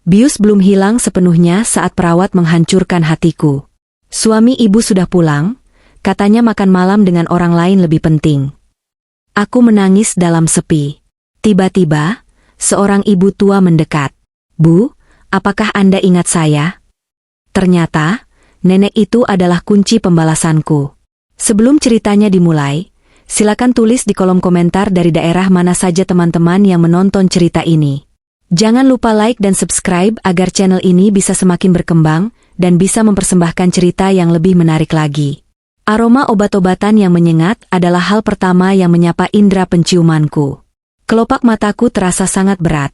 Bius belum hilang sepenuhnya saat perawat menghancurkan hatiku. Suami ibu sudah pulang, katanya makan malam dengan orang lain lebih penting. Aku menangis dalam sepi. Tiba-tiba, seorang ibu tua mendekat. "Bu, apakah Anda ingat saya?" Ternyata, nenek itu adalah kunci pembalasanku. Sebelum ceritanya dimulai, silakan tulis di kolom komentar dari daerah mana saja teman-teman yang menonton cerita ini. Jangan lupa like dan subscribe agar channel ini bisa semakin berkembang dan bisa mempersembahkan cerita yang lebih menarik lagi. Aroma obat-obatan yang menyengat adalah hal pertama yang menyapa indera penciumanku. Kelopak mataku terasa sangat berat,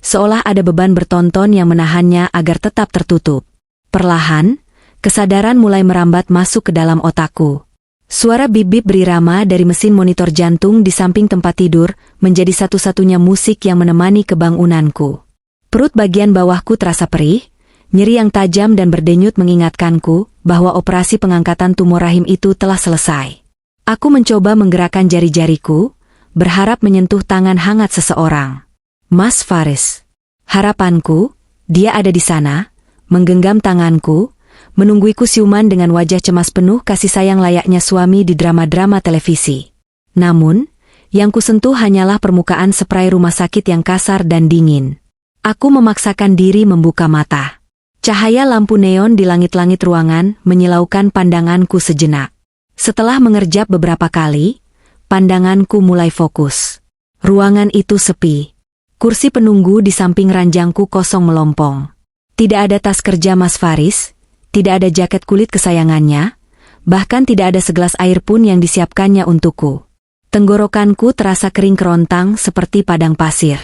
seolah ada beban bertonton yang menahannya agar tetap tertutup. Perlahan, kesadaran mulai merambat masuk ke dalam otakku. Suara bip-bip berirama dari mesin monitor jantung di samping tempat tidur menjadi satu-satunya musik yang menemani kebangunanku. Perut bagian bawahku terasa perih, nyeri yang tajam dan berdenyut mengingatkanku bahwa operasi pengangkatan tumor rahim itu telah selesai. Aku mencoba menggerakkan jari-jariku, berharap menyentuh tangan hangat seseorang. Mas Faris. Harapanku, dia ada di sana, menggenggam tanganku, menungguiku siuman dengan wajah cemas penuh kasih sayang layaknya suami di drama-drama televisi. Namun, yang kusentuh hanyalah permukaan spray rumah sakit yang kasar dan dingin. Aku memaksakan diri membuka mata. Cahaya lampu neon di langit-langit ruangan menyilaukan pandanganku sejenak. Setelah mengerjap beberapa kali, pandanganku mulai fokus. Ruangan itu sepi. Kursi penunggu di samping ranjangku kosong melompong. Tidak ada tas kerja Mas Faris, tidak ada jaket kulit kesayangannya, bahkan tidak ada segelas air pun yang disiapkannya untukku. Tenggorokanku terasa kering kerontang seperti padang pasir.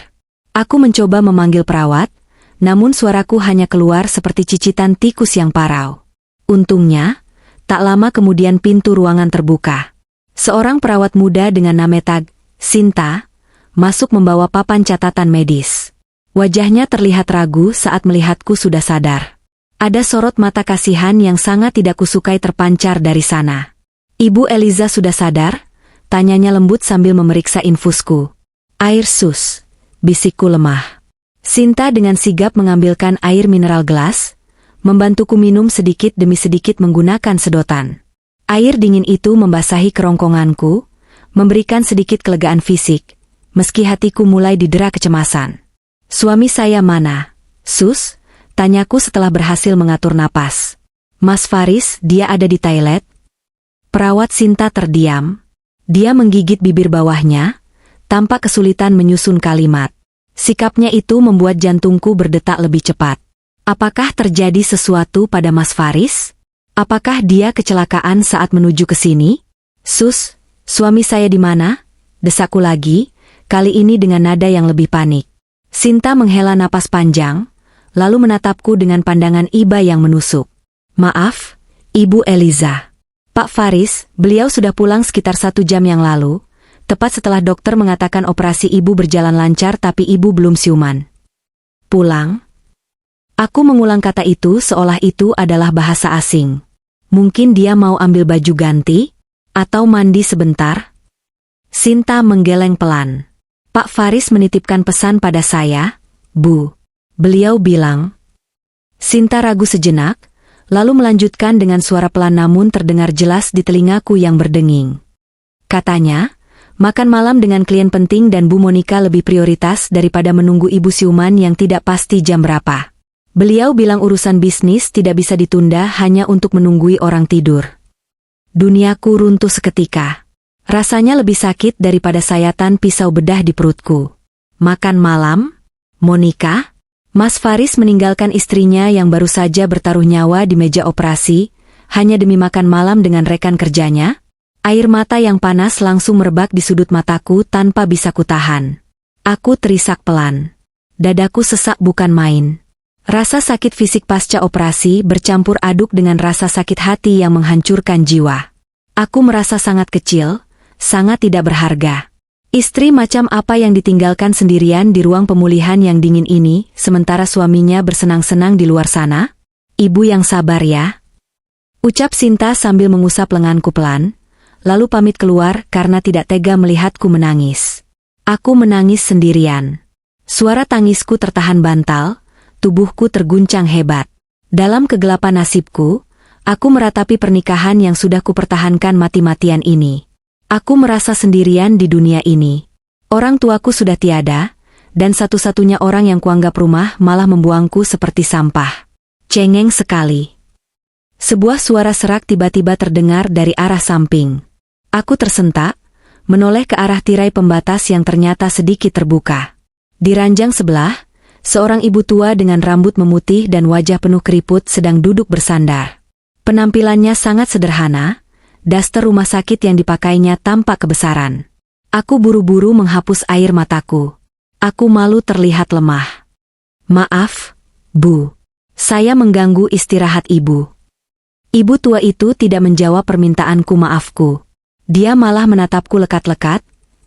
Aku mencoba memanggil perawat, namun suaraku hanya keluar seperti cicitan tikus yang parau. Untungnya, tak lama kemudian pintu ruangan terbuka. Seorang perawat muda dengan nama tag, Sinta, masuk membawa papan catatan medis. Wajahnya terlihat ragu saat melihatku sudah sadar. Ada sorot mata kasihan yang sangat tidak kusukai terpancar dari sana. "Ibu Eliza sudah sadar?" tanyanya lembut sambil memeriksa infusku. "Air sus," bisikku lemah. Sinta dengan sigap mengambilkan air mineral gelas, membantuku minum sedikit demi sedikit menggunakan sedotan. Air dingin itu membasahi kerongkonganku, memberikan sedikit kelegaan fisik, meski hatiku mulai didera kecemasan. "Suami saya mana, sus?" tanyaku setelah berhasil mengatur napas. "Mas Faris, dia ada di toilet." Perawat Sinta terdiam. Dia menggigit bibir bawahnya, tampak kesulitan menyusun kalimat. Sikapnya itu membuat jantungku berdetak lebih cepat. Apakah terjadi sesuatu pada Mas Faris? Apakah dia kecelakaan saat menuju ke sini? "Sus, suami saya di mana?" desakku lagi, kali ini dengan nada yang lebih panik. Sinta menghela napas panjang, lalu menatapku dengan pandangan iba yang menusuk. "Maaf, Ibu Eliza. Pak Faris, beliau sudah pulang sekitar 1 jam yang lalu, tepat setelah dokter mengatakan operasi ibu berjalan lancar tapi ibu belum siuman." "Pulang?" Aku mengulang kata itu seolah itu adalah bahasa asing. Mungkin dia mau ambil baju ganti? Atau mandi sebentar? Sinta menggeleng pelan. "Pak Faris menitipkan pesan pada saya, Bu," beliau bilang. Sinta ragu sejenak, lalu melanjutkan dengan suara pelan namun terdengar jelas di telingaku yang berdenging. Katanya, makan malam dengan klien penting dan Bu Monica lebih prioritas daripada menunggu ibu siuman yang tidak pasti jam berapa. Beliau bilang urusan bisnis tidak bisa ditunda hanya untuk menunggui orang tidur. Duniaku runtuh seketika. Rasanya lebih sakit daripada sayatan pisau bedah di perutku. Makan malam? Monica? Mas Faris meninggalkan istrinya yang baru saja bertaruh nyawa di meja operasi, hanya demi makan malam dengan rekan kerjanya? Air mata yang panas langsung merebak di sudut mataku tanpa bisa kutahan. Aku terisak pelan. Dadaku sesak bukan main. Rasa sakit fisik pasca operasi bercampur aduk dengan rasa sakit hati yang menghancurkan jiwa. Aku merasa sangat kecil, sangat tidak berharga. Istri macam apa yang ditinggalkan sendirian di ruang pemulihan yang dingin ini, sementara suaminya bersenang-senang di luar sana? "Ibu yang sabar ya," ucap Sinta sambil mengusap lenganku pelan, lalu pamit keluar karena tidak tega melihatku menangis. Aku menangis sendirian. Suara tangisku tertahan bantal, tubuhku terguncang hebat. Dalam kegelapan nasibku, aku meratapi pernikahan yang sudah kupertahankan mati-matian ini. Aku merasa sendirian di dunia ini. Orang tuaku sudah tiada, dan satu-satunya orang yang kuanggap rumah malah membuangku seperti sampah. Cengeng sekali. Sebuah suara serak tiba-tiba terdengar dari arah samping. Aku tersentak, menoleh ke arah tirai pembatas yang ternyata sedikit terbuka. Di ranjang sebelah, seorang ibu tua dengan rambut memutih dan wajah penuh keriput sedang duduk bersandar. Penampilannya sangat sederhana, daster rumah sakit yang dipakainya tampak kebesaran. Aku buru-buru menghapus air mataku. Aku malu terlihat lemah. Maaf, Bu. Saya mengganggu istirahat Ibu. Ibu tua itu tidak menjawab permintaanku maafku. Dia malah menatapku lekat-lekat,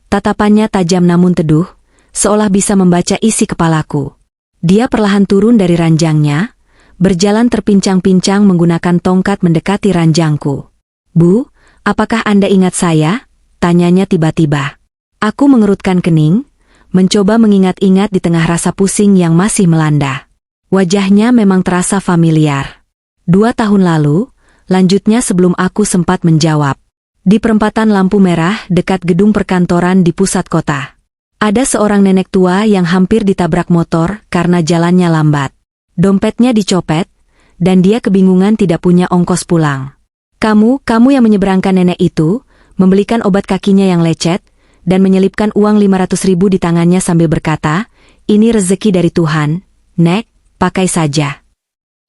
tatapannya tajam namun teduh, seolah bisa membaca isi kepalaku. Dia perlahan turun dari ranjangnya, berjalan terpincang-pincang menggunakan tongkat mendekati ranjangku. Bu, apakah Anda ingat saya? Tanyanya tiba-tiba. Aku mengerutkan kening, mencoba mengingat-ingat di tengah rasa pusing yang masih melanda. Wajahnya memang terasa familiar. 2 tahun lalu, lanjutnya sebelum aku sempat menjawab. Di perempatan lampu merah dekat gedung perkantoran di pusat kota. Ada seorang nenek tua yang hampir ditabrak motor karena jalannya lambat. Dompetnya dicopet, dan dia kebingungan tidak punya ongkos pulang. Kamu yang menyeberangkan nenek itu, membelikan obat kakinya yang lecet, dan menyelipkan uang 500.000 di tangannya sambil berkata, "Ini rezeki dari Tuhan, Nek, pakai saja."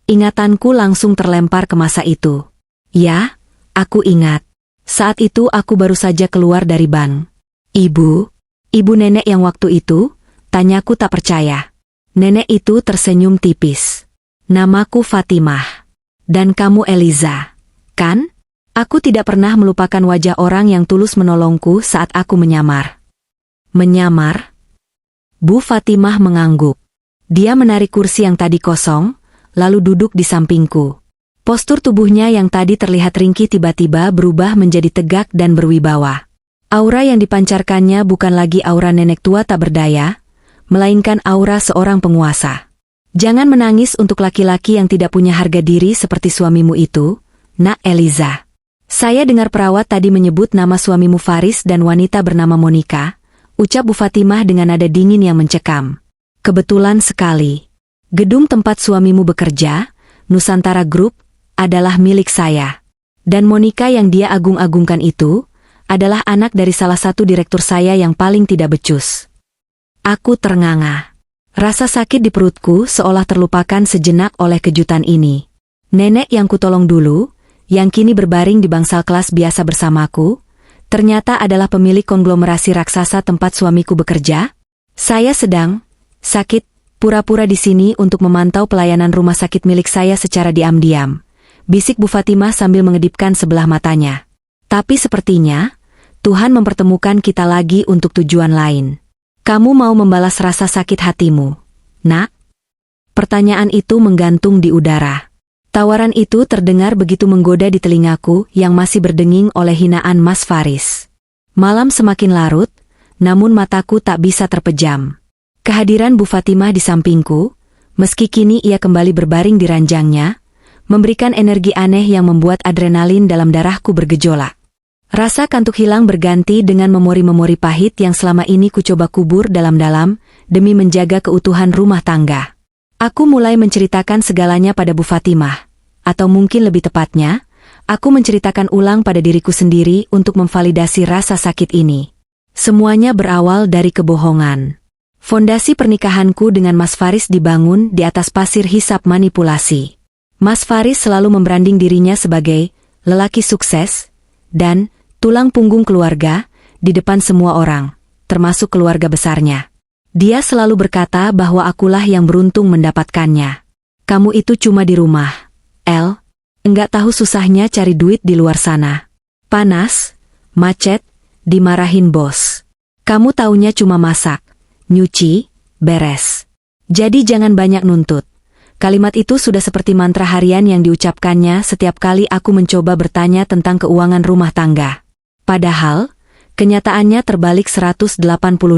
Ingatanku langsung terlempar ke masa itu. Ya, aku ingat. Saat itu aku baru saja keluar dari bank. Ibu nenek yang waktu itu, tanyaku tak percaya. Nenek itu tersenyum tipis. Namaku Fatimah. Dan kamu Eliza, kan? Aku tidak pernah melupakan wajah orang yang tulus menolongku saat aku menyamar. Menyamar? Bu Fatimah mengangguk. Dia menarik kursi yang tadi kosong, lalu duduk di sampingku. Postur tubuhnya yang tadi terlihat ringkih tiba-tiba berubah menjadi tegak dan berwibawa. Aura yang dipancarkannya bukan lagi aura nenek tua tak berdaya, melainkan aura seorang penguasa. Jangan menangis untuk laki-laki yang tidak punya harga diri seperti suamimu itu, Nak Eliza. Saya dengar perawat tadi menyebut nama suamimu Faris dan wanita bernama Monica, ucap Bu Fatimah dengan nada dingin yang mencekam. Kebetulan sekali. Gedung tempat suamimu bekerja, Nusantara Group, adalah milik saya. Dan Monica yang dia agung-agungkan itu, adalah anak dari salah satu direktur saya yang paling tidak becus. Aku ternganga. Rasa sakit di perutku seolah terlupakan sejenak oleh kejutan ini. Nenek yang kutolong dulu, yang kini berbaring di bangsal kelas biasa bersamaku, ternyata adalah pemilik konglomerasi raksasa tempat suamiku bekerja. Saya sedang sakit, pura-pura di sini untuk memantau pelayanan rumah sakit milik saya secara diam-diam, bisik Bu Fatimah sambil mengedipkan sebelah matanya. Tapi sepertinya, Tuhan mempertemukan kita lagi untuk tujuan lain. Kamu mau membalas rasa sakit hatimu, Nak? Pertanyaan itu menggantung di udara. Tawaran itu terdengar begitu menggoda di telingaku yang masih berdenging oleh hinaan Mas Faris. Malam semakin larut, namun mataku tak bisa terpejam. Kehadiran Bu Fatimah di sampingku, meski kini ia kembali berbaring di ranjangnya, memberikan energi aneh yang membuat adrenalin dalam darahku bergejolak. Rasa kantuk hilang berganti dengan memori-memori pahit yang selama ini kucoba kubur dalam-dalam demi menjaga keutuhan rumah tangga. Aku mulai menceritakan segalanya pada Bu Fatimah, atau mungkin lebih tepatnya, aku menceritakan ulang pada diriku sendiri untuk memvalidasi rasa sakit ini. Semuanya berawal dari kebohongan. Fondasi pernikahanku dengan Mas Faris dibangun di atas pasir hisap manipulasi. Mas Faris selalu membranding dirinya sebagai lelaki sukses dan tulang punggung keluarga di depan semua orang, termasuk keluarga besarnya. Dia selalu berkata bahwa akulah yang beruntung mendapatkannya. Kamu itu cuma di rumah, El. Enggak tahu susahnya cari duit di luar sana. Panas, macet, dimarahin bos. Kamu taunya cuma masak, nyuci, beres. Jadi jangan banyak nuntut. Kalimat itu sudah seperti mantra harian yang diucapkannya setiap kali aku mencoba bertanya tentang keuangan rumah tangga. Padahal, kenyataannya terbalik 180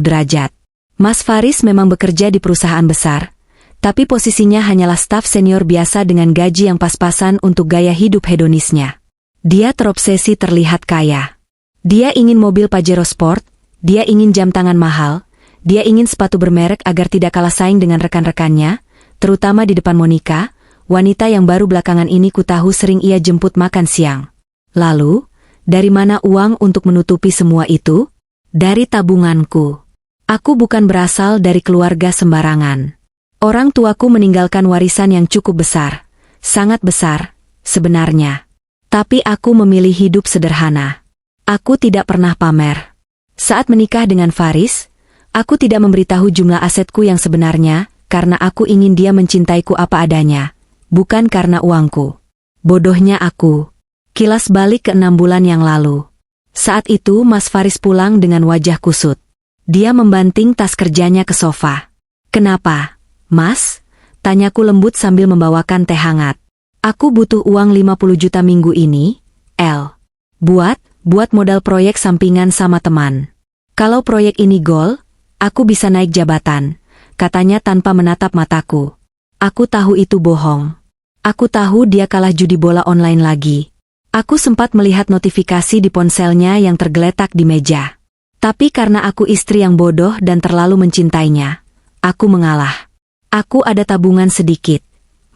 derajat. Mas Faris memang bekerja di perusahaan besar, Tapi posisinya hanyalah staf senior biasa dengan gaji yang pas-pasan untuk gaya hidup hedonisnya. Dia terobsesi terlihat kaya. Dia ingin mobil Pajero Sport, dia ingin jam tangan mahal, dia ingin sepatu bermerek agar tidak kalah saing dengan rekan-rekannya, terutama di depan Monica, wanita yang baru belakangan ini kutahu sering ia jemput makan siang. Lalu, dari mana uang untuk menutupi semua itu? Dari tabunganku. Aku bukan berasal dari keluarga sembarangan. Orang tuaku meninggalkan warisan yang cukup besar, sangat besar, sebenarnya. Tapi aku memilih hidup sederhana. Aku tidak pernah pamer. Saat menikah dengan Faris, aku tidak memberitahu jumlah asetku yang sebenarnya, karena aku ingin dia mencintaiku apa adanya, bukan karena uangku. Bodohnya aku. Kilas balik ke 6 bulan yang lalu. Saat itu Mas Faris pulang dengan wajah kusut. Dia membanting tas kerjanya ke sofa. "Kenapa, Mas?" tanyaku lembut sambil membawakan teh hangat. "Aku butuh uang 50 juta minggu ini, El. Buat modal proyek sampingan sama teman. Kalau proyek ini gol, aku bisa naik jabatan," katanya tanpa menatap mataku. Aku tahu itu bohong. Aku tahu dia kalah judi bola online lagi. Aku sempat melihat notifikasi di ponselnya yang tergeletak di meja. Tapi karena aku istri yang bodoh dan terlalu mencintainya, aku mengalah. "Aku ada tabungan sedikit,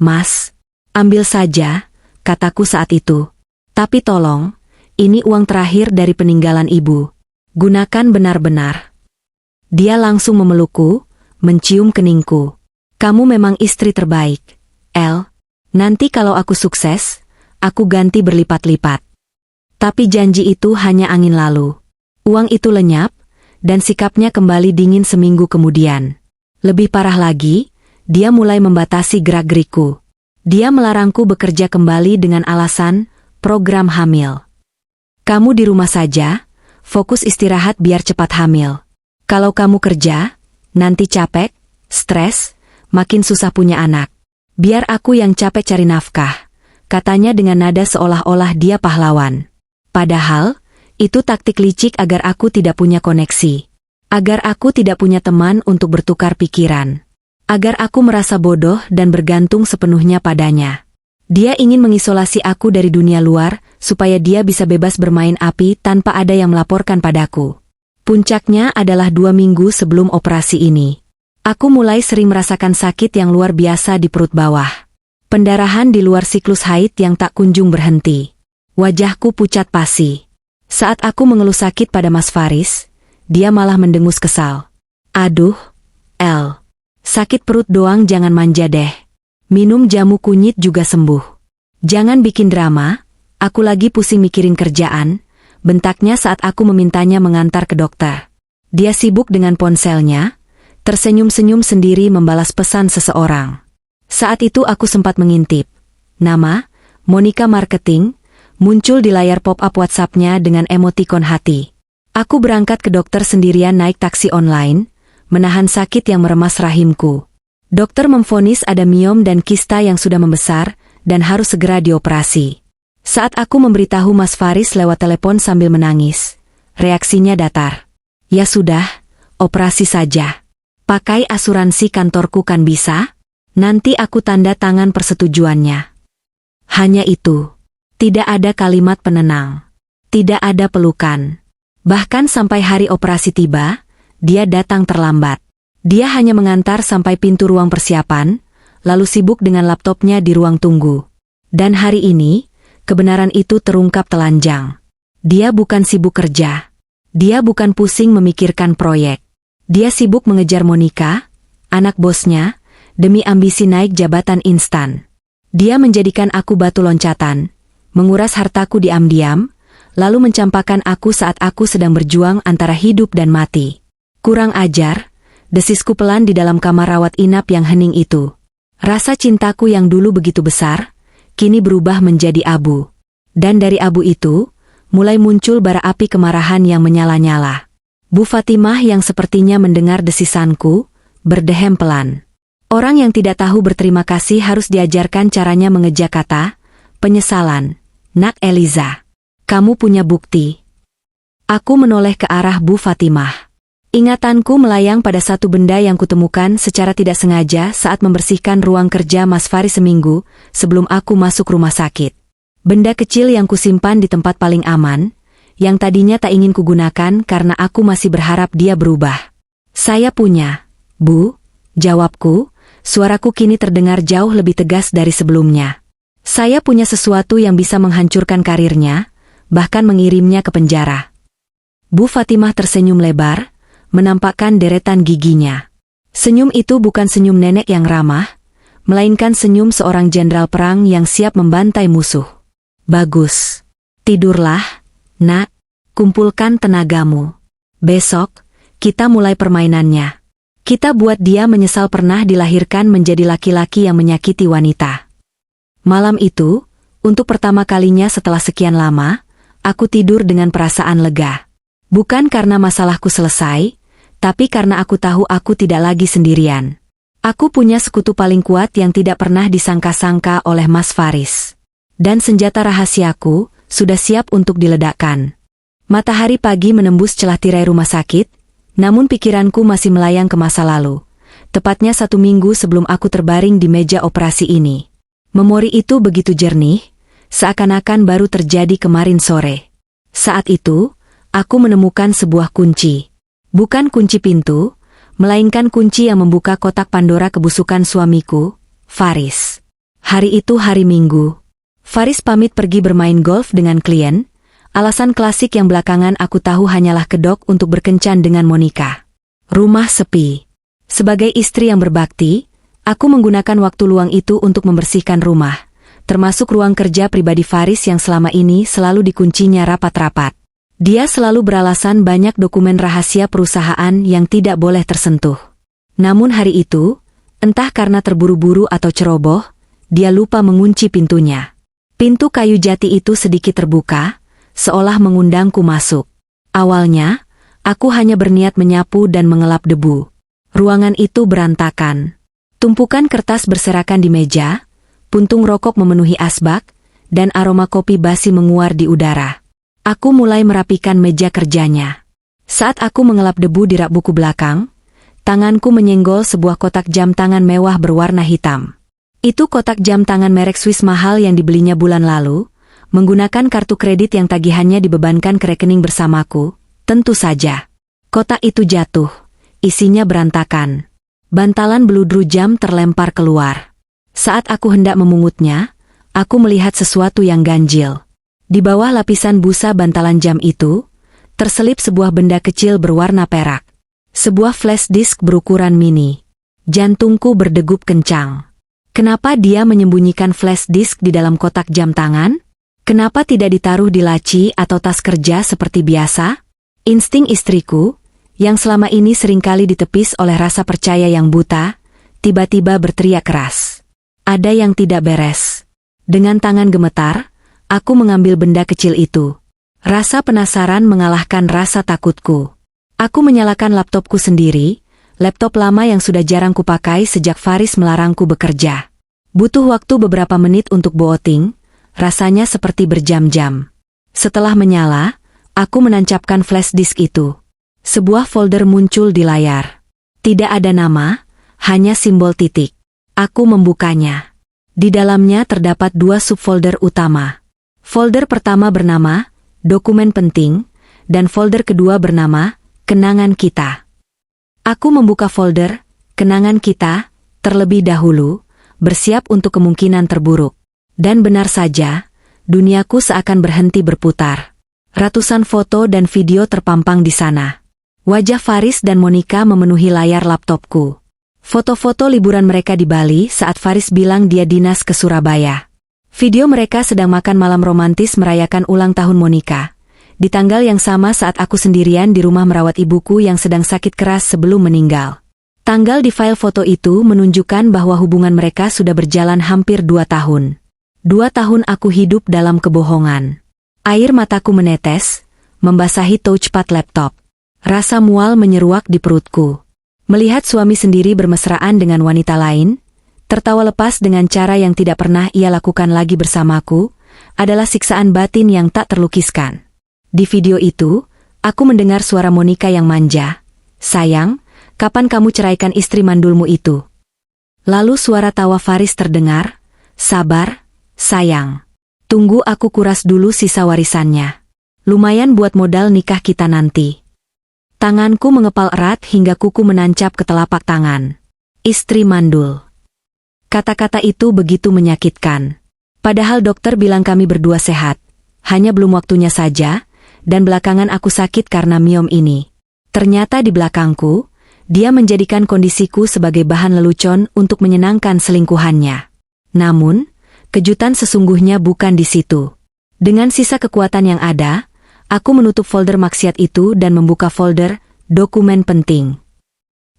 Mas. Ambil saja," kataku saat itu. "Tapi tolong, ini uang terakhir dari peninggalan ibu. Gunakan benar-benar." Dia langsung memelukku, mencium keningku. "Kamu memang istri terbaik, El. Nanti kalau aku sukses, aku ganti berlipat-lipat." Tapi janji itu hanya angin lalu. Uang itu lenyap, dan sikapnya kembali dingin seminggu kemudian. Lebih parah lagi, dia mulai membatasi gerak-gerikku. Dia melarangku bekerja kembali dengan alasan program hamil. "Kamu di rumah saja, fokus istirahat biar cepat hamil. Kalau kamu kerja, nanti capek, stres, makin susah punya anak. Biar aku yang capek cari nafkah," katanya dengan nada seolah-olah dia pahlawan. Padahal, itu taktik licik agar aku tidak punya koneksi. Agar aku tidak punya teman untuk bertukar pikiran. Agar aku merasa bodoh dan bergantung sepenuhnya padanya. Dia ingin mengisolasi aku dari dunia luar, supaya dia bisa bebas bermain api tanpa ada yang melaporkan padaku. Puncaknya adalah 2 minggu sebelum operasi ini. Aku mulai sering merasakan sakit yang luar biasa di perut bawah. Pendarahan di luar siklus haid yang tak kunjung berhenti. Wajahku pucat pasi. Saat aku mengeluh sakit pada Mas Faris, dia malah mendengus kesal. "Aduh, El. Sakit perut doang jangan manja deh. Minum jamu kunyit juga sembuh. Jangan bikin drama, aku lagi pusing mikirin kerjaan," bentaknya saat aku memintanya mengantar ke dokter. Dia sibuk dengan ponselnya, tersenyum-senyum sendiri membalas pesan seseorang. Saat itu aku sempat mengintip. Nama, Monica Marketing, muncul di layar pop-up WhatsApp-nya dengan emotikon hati. Aku berangkat ke dokter sendirian naik taksi online, menahan sakit yang meremas rahimku. Dokter memvonis ada miom dan kista yang sudah membesar, dan harus segera dioperasi. Saat aku memberitahu Mas Faris lewat telepon sambil menangis, reaksinya datar. "Ya sudah, operasi saja. Pakai asuransi kantorku kan bisa? Nanti aku tanda tangan persetujuannya." Hanya itu. Tidak ada kalimat penenang. Tidak ada pelukan. Bahkan sampai hari operasi tiba, dia datang terlambat. Dia hanya mengantar sampai pintu ruang persiapan, lalu sibuk dengan laptopnya di ruang tunggu. Dan hari ini, kebenaran itu terungkap telanjang. Dia bukan sibuk kerja. Dia bukan pusing memikirkan proyek. Dia sibuk mengejar Monica, anak bosnya, demi ambisi naik jabatan instan. Dia menjadikan aku batu loncatan, menguras hartaku diam-diam, lalu mencampakkan aku saat aku sedang berjuang antara hidup dan mati. Kurang ajar, desisku pelan di dalam kamar rawat inap yang hening itu. Rasa cintaku yang dulu begitu besar, kini berubah menjadi abu. Dan dari abu itu, mulai muncul bara api kemarahan yang menyala-nyala. Bu Fatimah yang sepertinya mendengar desisanku, berdehem pelan. Orang yang tidak tahu berterima kasih harus diajarkan caranya mengeja kata, penyesalan. "Nak Eliza, kamu punya bukti?" Aku menoleh ke arah Bu Fatimah. Ingatanku melayang pada satu benda yang kutemukan secara tidak sengaja saat membersihkan ruang kerja Mas Faris seminggu sebelum aku masuk rumah sakit. Benda kecil yang kusimpan di tempat paling aman, yang tadinya tak ingin kugunakan karena aku masih berharap dia berubah. Saya punya, Bu, jawabku, suaraku kini terdengar jauh lebih tegas dari sebelumnya. Saya punya sesuatu yang bisa menghancurkan karirnya, bahkan mengirimnya ke penjara. Bu Fatimah tersenyum lebar, menampakkan deretan giginya. Senyum itu bukan senyum nenek yang ramah, melainkan senyum seorang jenderal perang yang siap membantai musuh. Bagus. Tidurlah, Nak. Kumpulkan tenagamu. Besok, kita mulai permainannya. Kita buat dia menyesal pernah dilahirkan menjadi laki-laki yang menyakiti wanita. Malam itu, untuk pertama kalinya setelah sekian lama, aku tidur dengan perasaan lega. Bukan karena masalahku selesai, tapi karena aku tahu aku tidak lagi sendirian. Aku punya sekutu paling kuat yang tidak pernah disangka-sangka oleh Mas Faris. Dan senjata rahasiaku sudah siap untuk diledakkan. Matahari pagi menembus celah tirai rumah sakit, namun pikiranku masih melayang ke masa lalu. Tepatnya 1 minggu sebelum aku terbaring di meja operasi ini. Memori itu begitu jernih, seakan-akan baru terjadi kemarin sore. Saat itu, aku menemukan sebuah kunci. Bukan kunci pintu, melainkan kunci yang membuka kotak Pandora kebusukan suamiku, Faris. Hari itu hari Minggu. Faris pamit pergi bermain golf dengan klien, alasan klasik yang belakangan aku tahu hanyalah kedok untuk berkencan dengan Monica. Rumah sepi. Sebagai istri yang berbakti, aku menggunakan waktu luang itu untuk membersihkan rumah, termasuk ruang kerja pribadi Faris yang selama ini selalu dikuncinya rapat-rapat. Dia selalu beralasan banyak dokumen rahasia perusahaan yang tidak boleh tersentuh. Namun hari itu, entah karena terburu-buru atau ceroboh, dia lupa mengunci pintunya. Pintu kayu jati itu sedikit terbuka, seolah mengundangku masuk. Awalnya, aku hanya berniat menyapu dan mengelap debu. Ruangan itu berantakan. Tumpukan kertas berserakan di meja, puntung rokok memenuhi asbak, dan aroma kopi basi menguar di udara. Aku mulai merapikan meja kerjanya. Saat aku mengelap debu di rak buku belakang, tanganku menyenggol sebuah kotak jam tangan mewah berwarna hitam. Itu kotak jam tangan merek Swiss mahal yang dibelinya bulan lalu, menggunakan kartu kredit yang tagihannya dibebankan ke rekening bersamaku. Tentu saja. Kotak itu jatuh, isinya berantakan. Bantalan beludru jam terlempar keluar. Saat aku hendak memungutnya, aku melihat sesuatu yang ganjil. Di bawah lapisan busa bantalan jam itu, terselip sebuah benda kecil berwarna perak. Sebuah flash disk berukuran mini. Jantungku berdegup kencang. Kenapa dia menyembunyikan flash disk di dalam kotak jam tangan? Kenapa tidak ditaruh di laci atau tas kerja seperti biasa? Insting istriku, yang selama ini seringkali ditepis oleh rasa percaya yang buta, tiba-tiba berteriak keras. Ada yang tidak beres. Dengan tangan gemetar, aku mengambil benda kecil itu. Rasa penasaran mengalahkan rasa takutku. Aku menyalakan laptopku sendiri, laptop lama yang sudah jarang kupakai sejak Faris melarangku bekerja. Butuh waktu beberapa menit untuk booting, rasanya seperti berjam-jam. Setelah menyala, aku menancapkan flash disk itu. Sebuah folder muncul di layar. Tidak ada nama, hanya simbol titik. Aku membukanya. Di dalamnya terdapat 2 subfolder utama. Folder pertama bernama Dokumen Penting, dan folder kedua bernama Kenangan Kita. Aku membuka folder Kenangan Kita terlebih dahulu, bersiap untuk kemungkinan terburuk. Dan benar saja, duniaku seakan berhenti berputar. Ratusan foto dan video terpampang di sana. Wajah Faris dan Monica memenuhi layar laptopku. Foto-foto liburan mereka di Bali saat Faris bilang dia dinas ke Surabaya. Video mereka sedang makan malam romantis merayakan ulang tahun Monica. Di tanggal yang sama saat aku sendirian di rumah merawat ibuku yang sedang sakit keras sebelum meninggal. Tanggal di file foto itu menunjukkan bahwa hubungan mereka sudah berjalan hampir 2 tahun. 2 tahun aku hidup dalam kebohongan. Air mataku menetes, membasahi touchpad laptop. Rasa mual menyeruak di perutku. Melihat suami sendiri bermesraan dengan wanita lain, tertawa lepas dengan cara yang tidak pernah ia lakukan lagi bersamaku, adalah siksaan batin yang tak terlukiskan. Di video itu, aku mendengar suara Monica yang manja, "Sayang, kapan kamu ceraikan istri mandulmu itu?" Lalu suara tawa Faris terdengar, "Sabar, sayang. Tunggu aku kuras dulu sisa warisannya. Lumayan buat modal nikah kita nanti." Tanganku mengepal erat hingga kuku menancap ke telapak tangan. Istri mandul. Kata-kata itu begitu menyakitkan. Padahal dokter bilang kami berdua sehat. Hanya belum waktunya saja, dan belakangan aku sakit karena miom ini. Ternyata di belakangku, dia menjadikan kondisiku sebagai bahan lelucon untuk menyenangkan selingkuhannya. Namun, kejutan sesungguhnya bukan di situ. Dengan sisa kekuatan yang ada, aku menutup folder maksiat itu dan membuka folder dokumen penting.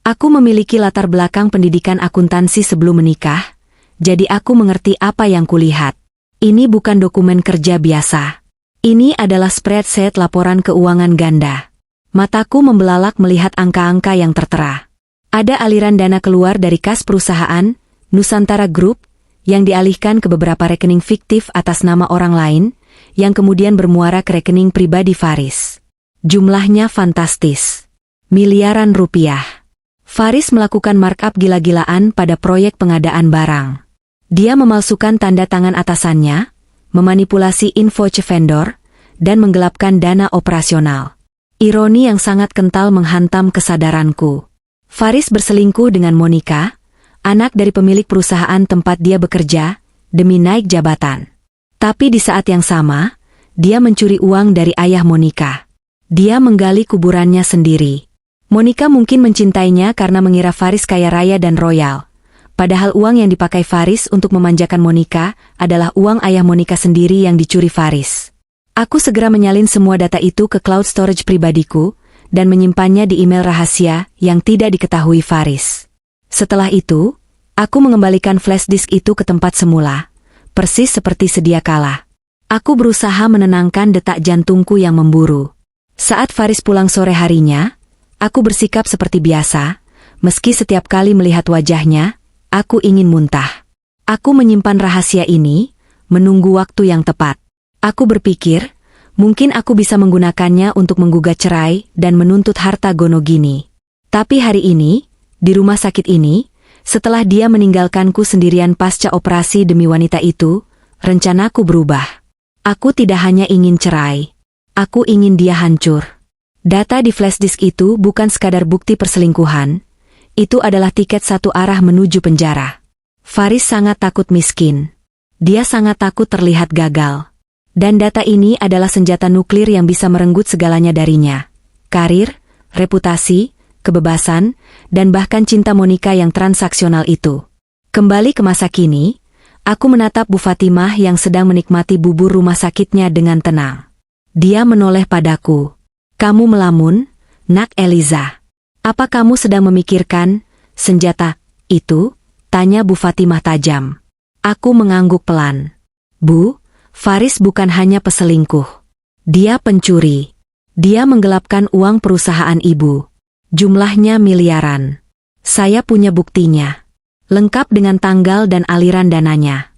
Aku memiliki latar belakang pendidikan akuntansi sebelum menikah, jadi aku mengerti apa yang kulihat. Ini bukan dokumen kerja biasa. Ini adalah spreadsheet laporan keuangan ganda. Mataku membelalak melihat angka-angka yang tertera. Ada aliran dana keluar dari kas perusahaan Nusantara Group yang dialihkan ke beberapa rekening fiktif atas nama orang lain, yang kemudian bermuara ke rekening pribadi Faris. Jumlahnya fantastis. Miliaran rupiah. Faris melakukan markup gila-gilaan pada proyek pengadaan barang. Dia memalsukan tanda tangan atasannya, memanipulasi info vendor, dan menggelapkan dana operasional. Ironi yang sangat kental menghantam kesadaranku. Faris berselingkuh dengan Monica, anak dari pemilik perusahaan tempat dia bekerja, demi naik jabatan. Tapi di saat yang sama, dia mencuri uang dari ayah Monica. Dia menggali kuburannya sendiri. Monica mungkin mencintainya karena mengira Faris kaya raya dan royal. Padahal uang yang dipakai Faris untuk memanjakan Monica adalah uang ayah Monica sendiri yang dicuri Faris. Aku segera menyalin semua data itu ke cloud storage pribadiku dan menyimpannya di email rahasia yang tidak diketahui Faris. Setelah itu, aku mengembalikan flash disk itu ke tempat semula, persis seperti sedia kala. Aku berusaha menenangkan detak jantungku yang memburu. Saat Faris pulang sore harinya, aku bersikap seperti biasa, meski setiap kali melihat wajahnya, aku ingin muntah. Aku menyimpan rahasia ini, menunggu waktu yang tepat. Aku berpikir, mungkin aku bisa menggunakannya untuk menggugat cerai dan menuntut harta Gonogini. Tapi hari ini, di rumah sakit ini, setelah dia meninggalkanku sendirian pasca operasi demi wanita itu, rencanaku berubah. Aku tidak hanya ingin cerai. Aku ingin dia hancur. Data di flash disk itu bukan sekadar bukti perselingkuhan. Itu adalah tiket satu arah menuju penjara. Faris sangat takut miskin. Dia sangat takut terlihat gagal. Dan data ini adalah senjata nuklir yang bisa merenggut segalanya darinya. Karir, reputasi, kebebasan, dan bahkan cinta Monica yang transaksional itu. Kembali ke masa kini, aku menatap Bu Fatimah yang sedang menikmati bubur rumah sakitnya dengan tenang. Dia menoleh padaku. "Kamu melamun, Nak Eliza. Apa kamu sedang memikirkan senjata itu?" tanya Bu Fatimah tajam. Aku mengangguk pelan. "Bu, Faris bukan hanya peselingkuh. Dia pencuri. Dia menggelapkan uang perusahaan ibu. Jumlahnya miliaran. Saya punya buktinya. Lengkap dengan tanggal dan aliran dananya."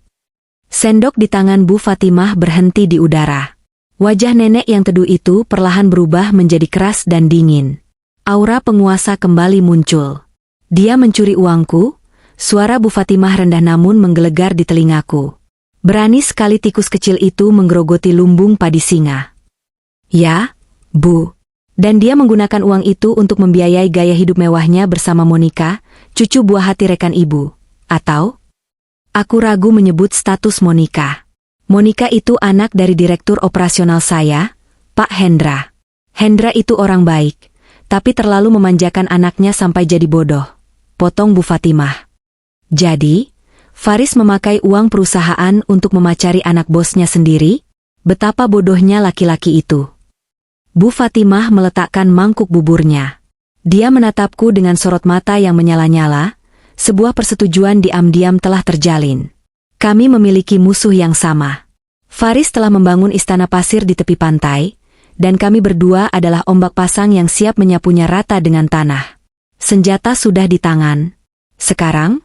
Sendok di tangan Bu Fatimah berhenti di udara. Wajah nenek yang teduh itu perlahan berubah menjadi keras dan dingin. Aura penguasa kembali muncul. "Dia mencuri uangku?" Suara Bu Fatimah rendah namun menggelegar di telingaku. Berani sekali tikus kecil itu menggerogoti lumbung padi singa. "Ya, Bu. Dan dia menggunakan uang itu untuk membiayai gaya hidup mewahnya bersama Monica, cucu buah hati rekan ibu. Atau?" Aku ragu menyebut status Monica. Monica itu anak dari direktur operasional saya, Pak Hendra. Hendra itu orang baik, tapi terlalu memanjakan anaknya sampai jadi bodoh. Potong Bu Fatimah. Jadi, Faris memakai uang perusahaan untuk memacari anak bosnya sendiri? Betapa bodohnya laki-laki itu. Bu Fatimah meletakkan mangkuk buburnya. Dia menatapku dengan sorot mata yang menyala-nyala. Sebuah persetujuan diam-diam telah terjalin. Kami memiliki musuh yang sama. Faris telah membangun istana pasir di tepi pantai, dan kami berdua adalah ombak pasang yang siap menyapunya rata dengan tanah. Senjata sudah di tangan. Sekarang,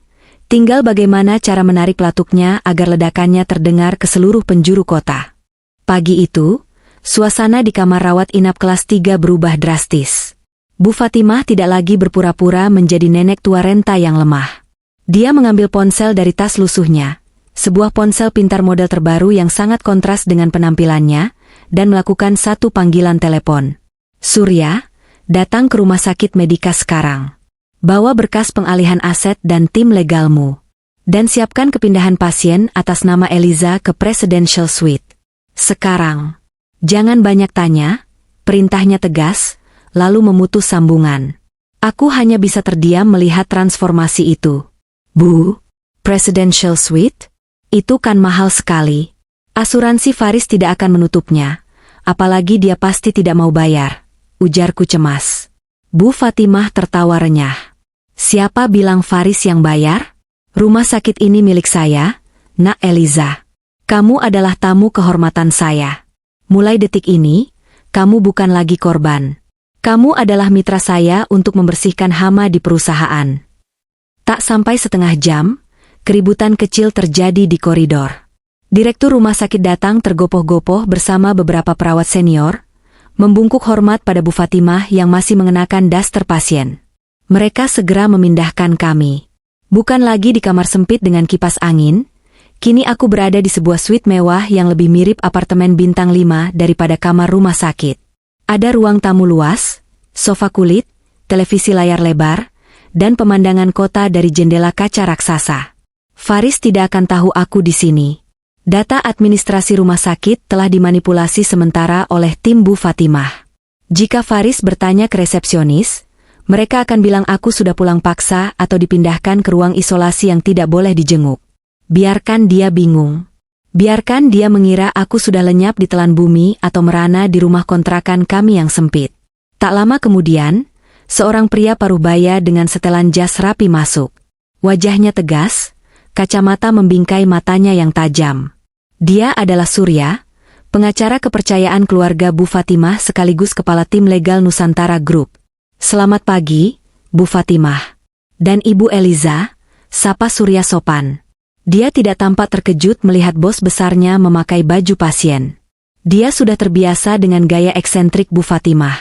tinggal bagaimana cara menarik pelatuknya agar ledakannya terdengar ke seluruh penjuru kota. Pagi itu, suasana di kamar rawat inap kelas 3 berubah drastis. Bu Fatimah tidak lagi berpura-pura menjadi nenek tua renta yang lemah. Dia mengambil ponsel dari tas lusuhnya, sebuah ponsel pintar model terbaru yang sangat kontras dengan penampilannya, dan melakukan satu panggilan telepon. Surya, datang ke rumah sakit Medika sekarang. Bawa berkas pengalihan aset dan tim legalmu. Dan siapkan kepindahan pasien atas nama Eliza ke Presidential Suite. Sekarang. Jangan banyak tanya, perintahnya tegas, lalu memutus sambungan. Aku hanya bisa terdiam melihat transformasi itu. Bu, Presidential Suite? Itu kan mahal sekali. Asuransi Faris tidak akan menutupnya, apalagi dia pasti tidak mau bayar, ujarku cemas. Bu Fatimah tertawa renyah. Siapa bilang Faris yang bayar? Rumah sakit ini milik saya, Nak Eliza. Kamu adalah tamu kehormatan saya. Mulai detik ini, kamu bukan lagi korban. Kamu adalah mitra saya untuk membersihkan hama di perusahaan. Tak sampai setengah jam, keributan kecil terjadi di koridor. Direktur rumah sakit datang tergopoh-gopoh bersama beberapa perawat senior, membungkuk hormat pada Bu Fatimah yang masih mengenakan daster pasien. Mereka segera memindahkan kami. Bukan lagi di kamar sempit dengan kipas angin, kini aku berada di sebuah suite mewah yang lebih mirip apartemen bintang 5 daripada kamar rumah sakit. Ada ruang tamu luas, sofa kulit, televisi layar lebar, dan pemandangan kota dari jendela kaca raksasa. Faris tidak akan tahu aku di sini. Data administrasi rumah sakit telah dimanipulasi sementara oleh tim Bu Fatimah. Jika Faris bertanya ke resepsionis, mereka akan bilang aku sudah pulang paksa atau dipindahkan ke ruang isolasi yang tidak boleh dijenguk. Biarkan dia bingung. Biarkan dia mengira aku sudah lenyap di telan bumi atau merana di rumah kontrakan kami yang sempit. Tak lama kemudian, seorang pria paruh baya dengan setelan jas rapi masuk. Wajahnya tegas, kacamata membingkai matanya yang tajam. Dia adalah Surya, pengacara kepercayaan keluarga Bu Fatimah sekaligus kepala tim legal Nusantara Group. Selamat pagi, Bu Fatimah. Dan Ibu Eliza, sapa Surya sopan. Dia tidak tampak terkejut melihat bos besarnya memakai baju pasien. Dia sudah terbiasa dengan gaya eksentrik Bu Fatimah.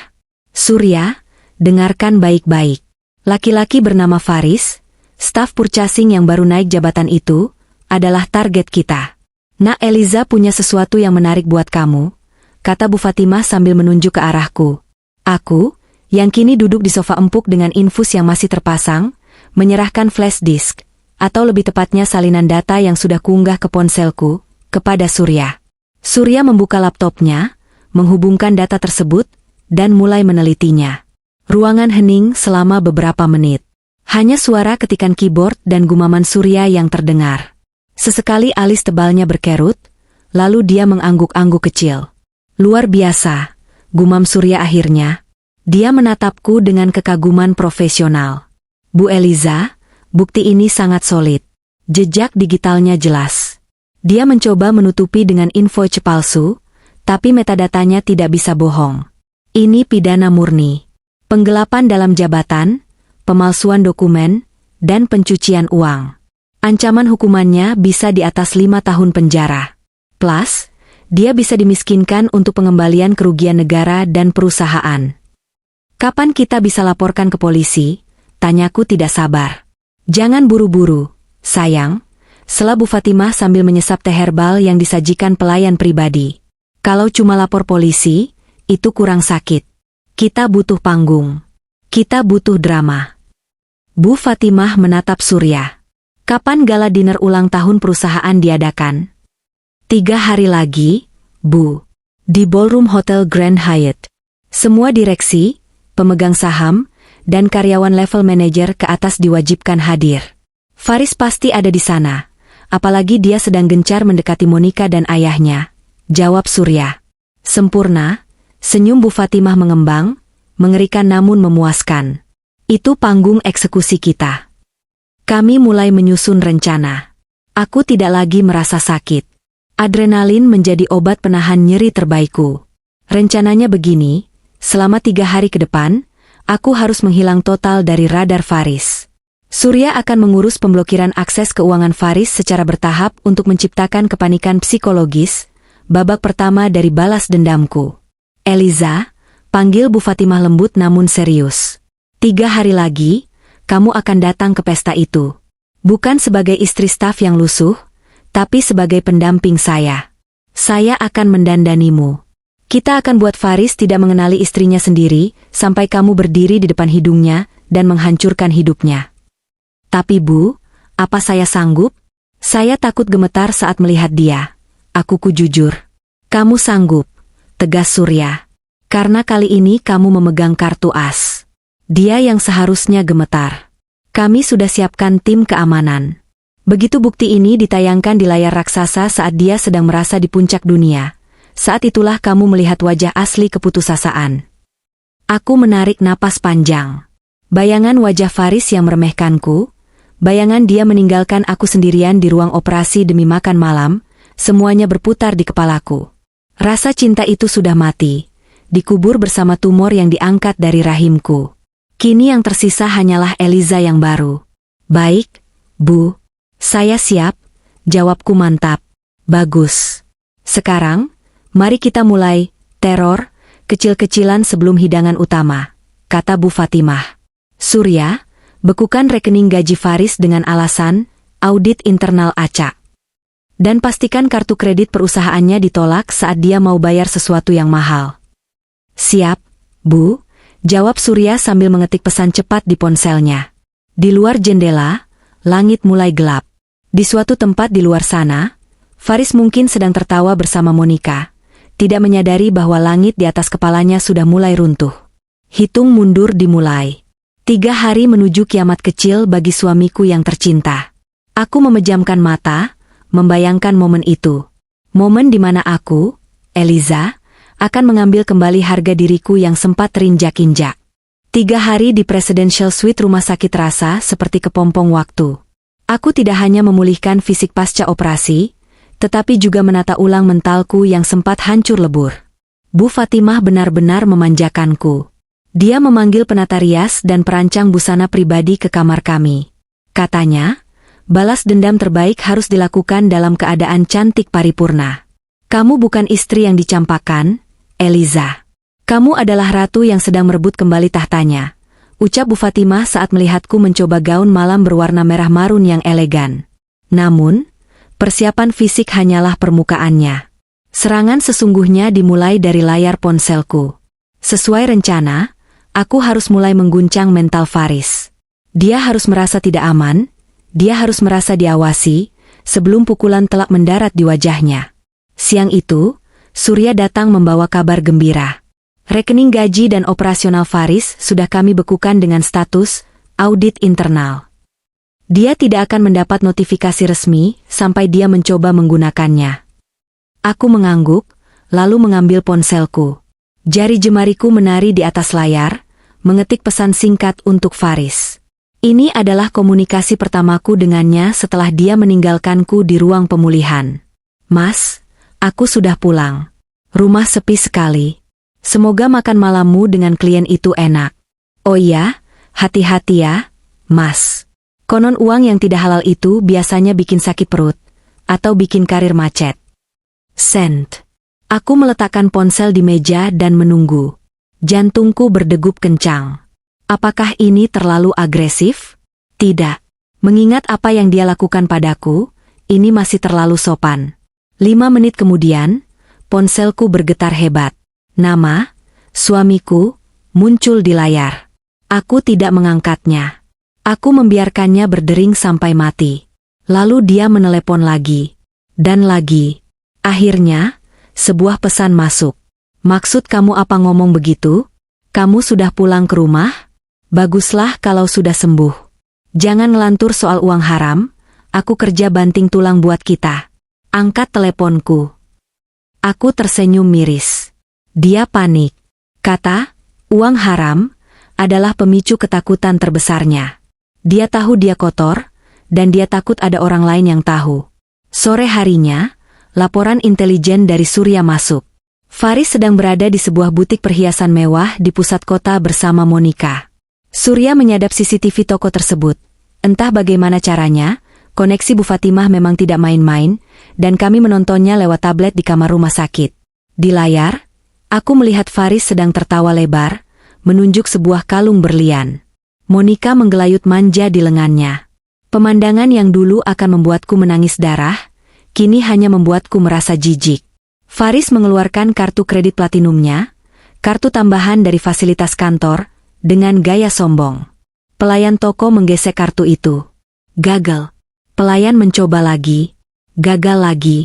Surya, dengarkan baik-baik. Laki-laki bernama Faris, staf purchasing yang baru naik jabatan itu, adalah target kita. Nak Eliza punya sesuatu yang menarik buat kamu, kata Bu Fatimah sambil menunjuk ke arahku. Aku, yang kini duduk di sofa empuk dengan infus yang masih terpasang, menyerahkan flash disk, atau lebih tepatnya salinan data yang sudah kuunggah ke ponselku, kepada Surya. Surya membuka laptopnya, menghubungkan data tersebut, dan mulai menelitinya. Ruangan hening selama beberapa menit. Hanya suara ketikan keyboard dan gumaman Surya yang terdengar. Sesekali alis tebalnya berkerut, lalu dia mengangguk-angguk kecil. Luar biasa, gumam Surya akhirnya. Dia menatapku dengan kekaguman profesional. Bu Eliza, bukti ini sangat solid. Jejak digitalnya jelas. Dia mencoba menutupi dengan info palsu, tapi metadatanya tidak bisa bohong. Ini pidana murni. Penggelapan dalam jabatan, pemalsuan dokumen, dan pencucian uang. Ancaman hukumannya bisa di atas 5 tahun penjara. Plus, dia bisa dimiskinkan untuk pengembalian kerugian negara dan perusahaan. Kapan kita bisa laporkan ke polisi? Tanyaku tidak sabar. Jangan buru-buru, sayang, sela Bu Fatimah sambil menyesap teh herbal yang disajikan pelayan pribadi. Kalau cuma lapor polisi, itu kurang sakit. Kita butuh panggung. Kita butuh drama. Bu Fatimah menatap Surya. Kapan gala dinner ulang tahun perusahaan diadakan? 3 hari lagi, Bu. Di Ballroom Hotel Grand Hyatt. Semua direksi, pemegang saham, dan karyawan level manajer ke atas diwajibkan hadir. Faris pasti ada di sana, apalagi dia sedang gencar mendekati Monica dan ayahnya, jawab Surya. Sempurna, senyum Bu Fatimah mengembang, mengerikan namun memuaskan. Itu panggung eksekusi kita. Kami mulai menyusun rencana. Aku tidak lagi merasa sakit. Adrenalin menjadi obat penahan nyeri terbaikku. Rencananya begini, selama 3 hari ke depan, aku harus menghilang total dari radar Faris. Surya akan mengurus pemblokiran akses keuangan Faris secara bertahap untuk menciptakan kepanikan psikologis, babak pertama dari balas dendamku. Eliza, Panggil Bu Fatimah lembut namun serius. 3 hari lagi, kamu akan datang ke pesta itu. Bukan sebagai istri staf yang lusuh, tapi sebagai pendamping saya. Saya akan mendandanimu. Kita akan buat Faris tidak mengenali istrinya sendiri, sampai kamu berdiri di depan hidungnya dan menghancurkan hidupnya. Tapi Bu, apa saya sanggup? Saya takut gemetar saat melihat dia. Akuku jujur. Kamu sanggup, tegas Surya. Karena kali ini kamu memegang kartu as. Dia yang seharusnya gemetar. Kami sudah siapkan tim keamanan. Begitu bukti ini ditayangkan di layar raksasa saat dia sedang merasa di puncak dunia. Saat itulah kamu melihat wajah asli keputusasaan. Aku menarik napas panjang. Bayangan wajah Faris yang meremehkanku, bayangan dia meninggalkan aku sendirian di ruang operasi demi makan malam, semuanya berputar di kepalaku. Rasa cinta itu sudah mati, dikubur bersama tumor yang diangkat dari rahimku. Kini yang tersisa hanyalah Eliza yang baru. Baik, Bu. Saya siap, jawabku mantap. Bagus. Sekarang, mari kita mulai, teror, kecil-kecilan sebelum hidangan utama, kata Bu Fatimah. Surya, bekukan rekening gaji Faris dengan alasan, audit internal acak. Dan pastikan kartu kredit perusahaannya ditolak saat dia mau bayar sesuatu yang mahal. Siap, Bu, jawab Surya sambil mengetik pesan cepat di ponselnya. Di luar jendela, langit mulai gelap. Di suatu tempat di luar sana, Faris mungkin sedang tertawa bersama Monica, tidak menyadari bahwa langit di atas kepalanya sudah mulai runtuh. Hitung mundur dimulai. 3 hari menuju kiamat kecil bagi suamiku yang tercinta. Aku memejamkan mata, membayangkan momen itu. Momen di mana aku, Eliza, akan mengambil kembali harga diriku yang sempat terinjak-injak. 3 hari di Presidential Suite rumah sakit terasa seperti kepompong waktu. Aku tidak hanya memulihkan fisik pasca operasi, tetapi juga menata ulang mentalku yang sempat hancur lebur. Bu Fatimah benar-benar memanjakanku. Dia memanggil penata rias dan perancang busana pribadi ke kamar kami. Katanya, balas dendam terbaik harus dilakukan dalam keadaan cantik paripurna. Kamu bukan istri yang dicampakkan, Eliza. Kamu adalah ratu yang sedang merebut kembali tahtanya, ucap Bu Fatimah saat melihatku mencoba gaun malam berwarna merah marun yang elegan. Namun, persiapan fisik hanyalah permukaannya. Serangan sesungguhnya dimulai dari layar ponselku. Sesuai rencana, aku harus mulai mengguncang mental Faris. Dia harus merasa tidak aman, dia harus merasa diawasi, sebelum pukulan telak mendarat di wajahnya. Siang itu, Surya datang membawa kabar gembira. Rekening gaji dan operasional Faris sudah kami bekukan dengan status audit internal. Dia tidak akan mendapat notifikasi resmi sampai dia mencoba menggunakannya. Aku mengangguk, lalu mengambil ponselku. Jari jemariku menari di atas layar, mengetik pesan singkat untuk Faris. Ini adalah komunikasi pertamaku dengannya setelah dia meninggalkanku di ruang pemulihan. Mas, aku sudah pulang. Rumah sepi sekali. Semoga makan malammu dengan klien itu enak. Oh iya, hati-hati ya, Mas. Konon uang yang tidak halal itu biasanya bikin sakit perut, atau bikin karir macet. Send. Aku meletakkan ponsel di meja dan menunggu. Jantungku berdegup kencang. Apakah ini terlalu agresif? Tidak. Mengingat apa yang dia lakukan padaku, ini masih terlalu sopan. 5 menit kemudian, ponselku bergetar hebat. Nama, suamiku, muncul di layar. Aku tidak mengangkatnya. Aku membiarkannya berdering sampai mati. Lalu dia menelepon lagi. Dan lagi. Akhirnya, sebuah pesan masuk. Maksud kamu apa ngomong begitu? Kamu sudah pulang ke rumah? Baguslah kalau sudah sembuh. Jangan ngelantur soal uang haram, aku kerja banting tulang buat kita. Angkat teleponku. Aku tersenyum miris. Dia panik. Kata, uang haram adalah pemicu ketakutan terbesarnya. Dia tahu dia kotor, dan dia takut ada orang lain yang tahu. Sore harinya, laporan intelijen dari Surya masuk. Faris sedang berada di sebuah butik perhiasan mewah di pusat kota bersama Monica. Surya menyadap CCTV toko tersebut. Entah bagaimana caranya, koneksi Bu Fatimah memang tidak main-main, dan kami menontonnya lewat tablet di kamar rumah sakit. Di layar, Aku melihat Faris sedang tertawa lebar, menunjuk sebuah kalung berlian. Monica menggelayut manja di lengannya. Pemandangan yang dulu akan membuatku menangis darah, kini hanya membuatku merasa jijik. Faris mengeluarkan kartu kredit platinumnya, kartu tambahan dari fasilitas kantor, dengan gaya sombong. Pelayan toko menggesek kartu itu. Gagal. Pelayan mencoba lagi. Gagal lagi.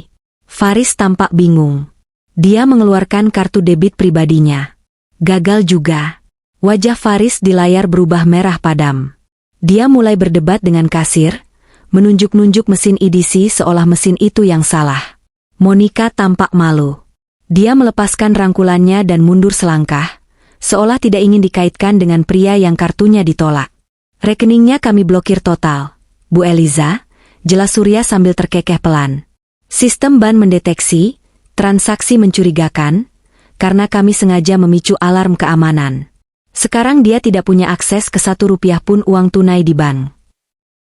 Faris tampak bingung. Dia mengeluarkan kartu debit pribadinya. Gagal juga. Wajah Faris di layar berubah merah padam. Dia mulai berdebat dengan kasir, menunjuk-nunjuk mesin EDC seolah mesin itu yang salah. Monica tampak malu. Dia melepaskan rangkulannya dan mundur selangkah, seolah tidak ingin dikaitkan dengan pria yang kartunya ditolak. Rekeningnya kami blokir total, Bu Eliza, jelas Surya sambil terkekeh pelan. Sistem ban mendeteksi, transaksi mencurigakan, karena kami sengaja memicu alarm keamanan. Sekarang dia tidak punya akses ke Rp1 pun uang tunai di bank.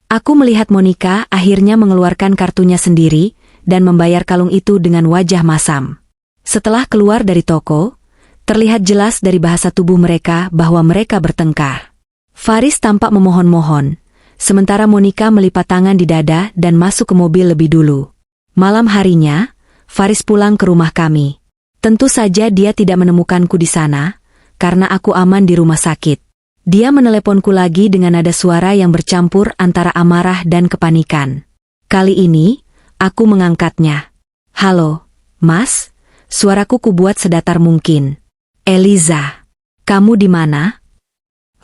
Aku melihat Monica akhirnya mengeluarkan kartunya sendiri, dan membayar kalung itu dengan wajah masam. Setelah keluar dari toko, terlihat jelas dari bahasa tubuh mereka bahwa mereka bertengkar. Faris tampak memohon-mohon, sementara Monica melipat tangan di dada dan masuk ke mobil lebih dulu. Malam harinya, Faris pulang ke rumah kami. Tentu saja dia tidak menemukanku di sana, karena aku aman di rumah sakit. Dia meneleponku lagi dengan nada suara yang bercampur antara amarah dan kepanikan. Kali ini, aku mengangkatnya. Halo, Mas, suaraku kubuat sedatar mungkin. Eliza, kamu di mana?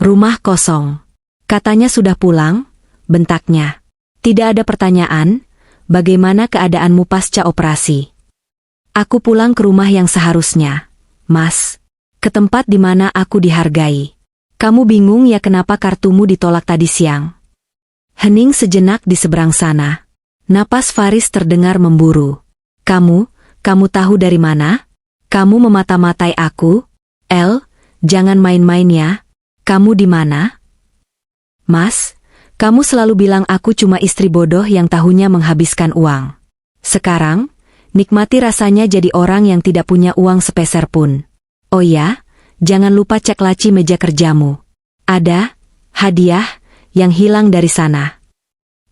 Rumah kosong. Katanya sudah pulang, bentaknya. Tidak ada pertanyaan, bagaimana keadaanmu pasca operasi? Aku pulang ke rumah yang seharusnya, Mas. Ke tempat di mana aku dihargai. Kamu bingung ya kenapa kartumu ditolak tadi siang? Hening sejenak di seberang sana. Napas Faris terdengar memburu. Kamu tahu dari mana? Kamu memata-matai aku? Jangan main-main ya. Kamu di mana? Mas, kamu selalu bilang aku cuma istri bodoh yang tahunya menghabiskan uang. Sekarang, nikmati rasanya jadi orang yang tidak punya uang sepeser pun. Oh ya, jangan lupa cek laci meja kerjamu. Ada hadiah yang hilang dari sana.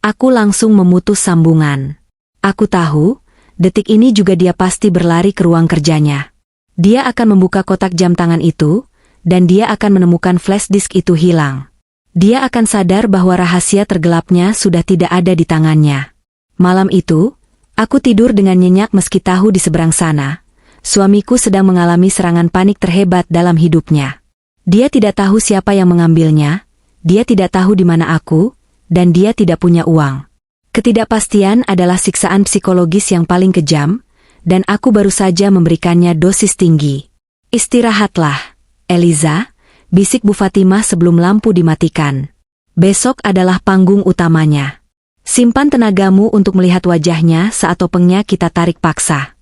Aku langsung memutus sambungan. Aku tahu, detik ini juga dia pasti berlari ke ruang kerjanya. Dia akan membuka kotak jam tangan itu, dan dia akan menemukan flash disk itu hilang. Dia akan sadar bahwa rahasia tergelapnya sudah tidak ada di tangannya. Malam itu, aku tidur dengan nyenyak meski tahu di seberang sana, suamiku sedang mengalami serangan panik terhebat dalam hidupnya. Dia tidak tahu siapa yang mengambilnya, dia tidak tahu di mana aku, dan dia tidak punya uang. Ketidakpastian adalah siksaan psikologis yang paling kejam, dan aku baru saja memberikannya dosis tinggi. Istirahatlah, Eliza, bisik Bu Fatimah sebelum lampu dimatikan. Besok adalah panggung utamanya. Simpan tenagamu untuk melihat wajahnya saat topengnya kita tarik paksa.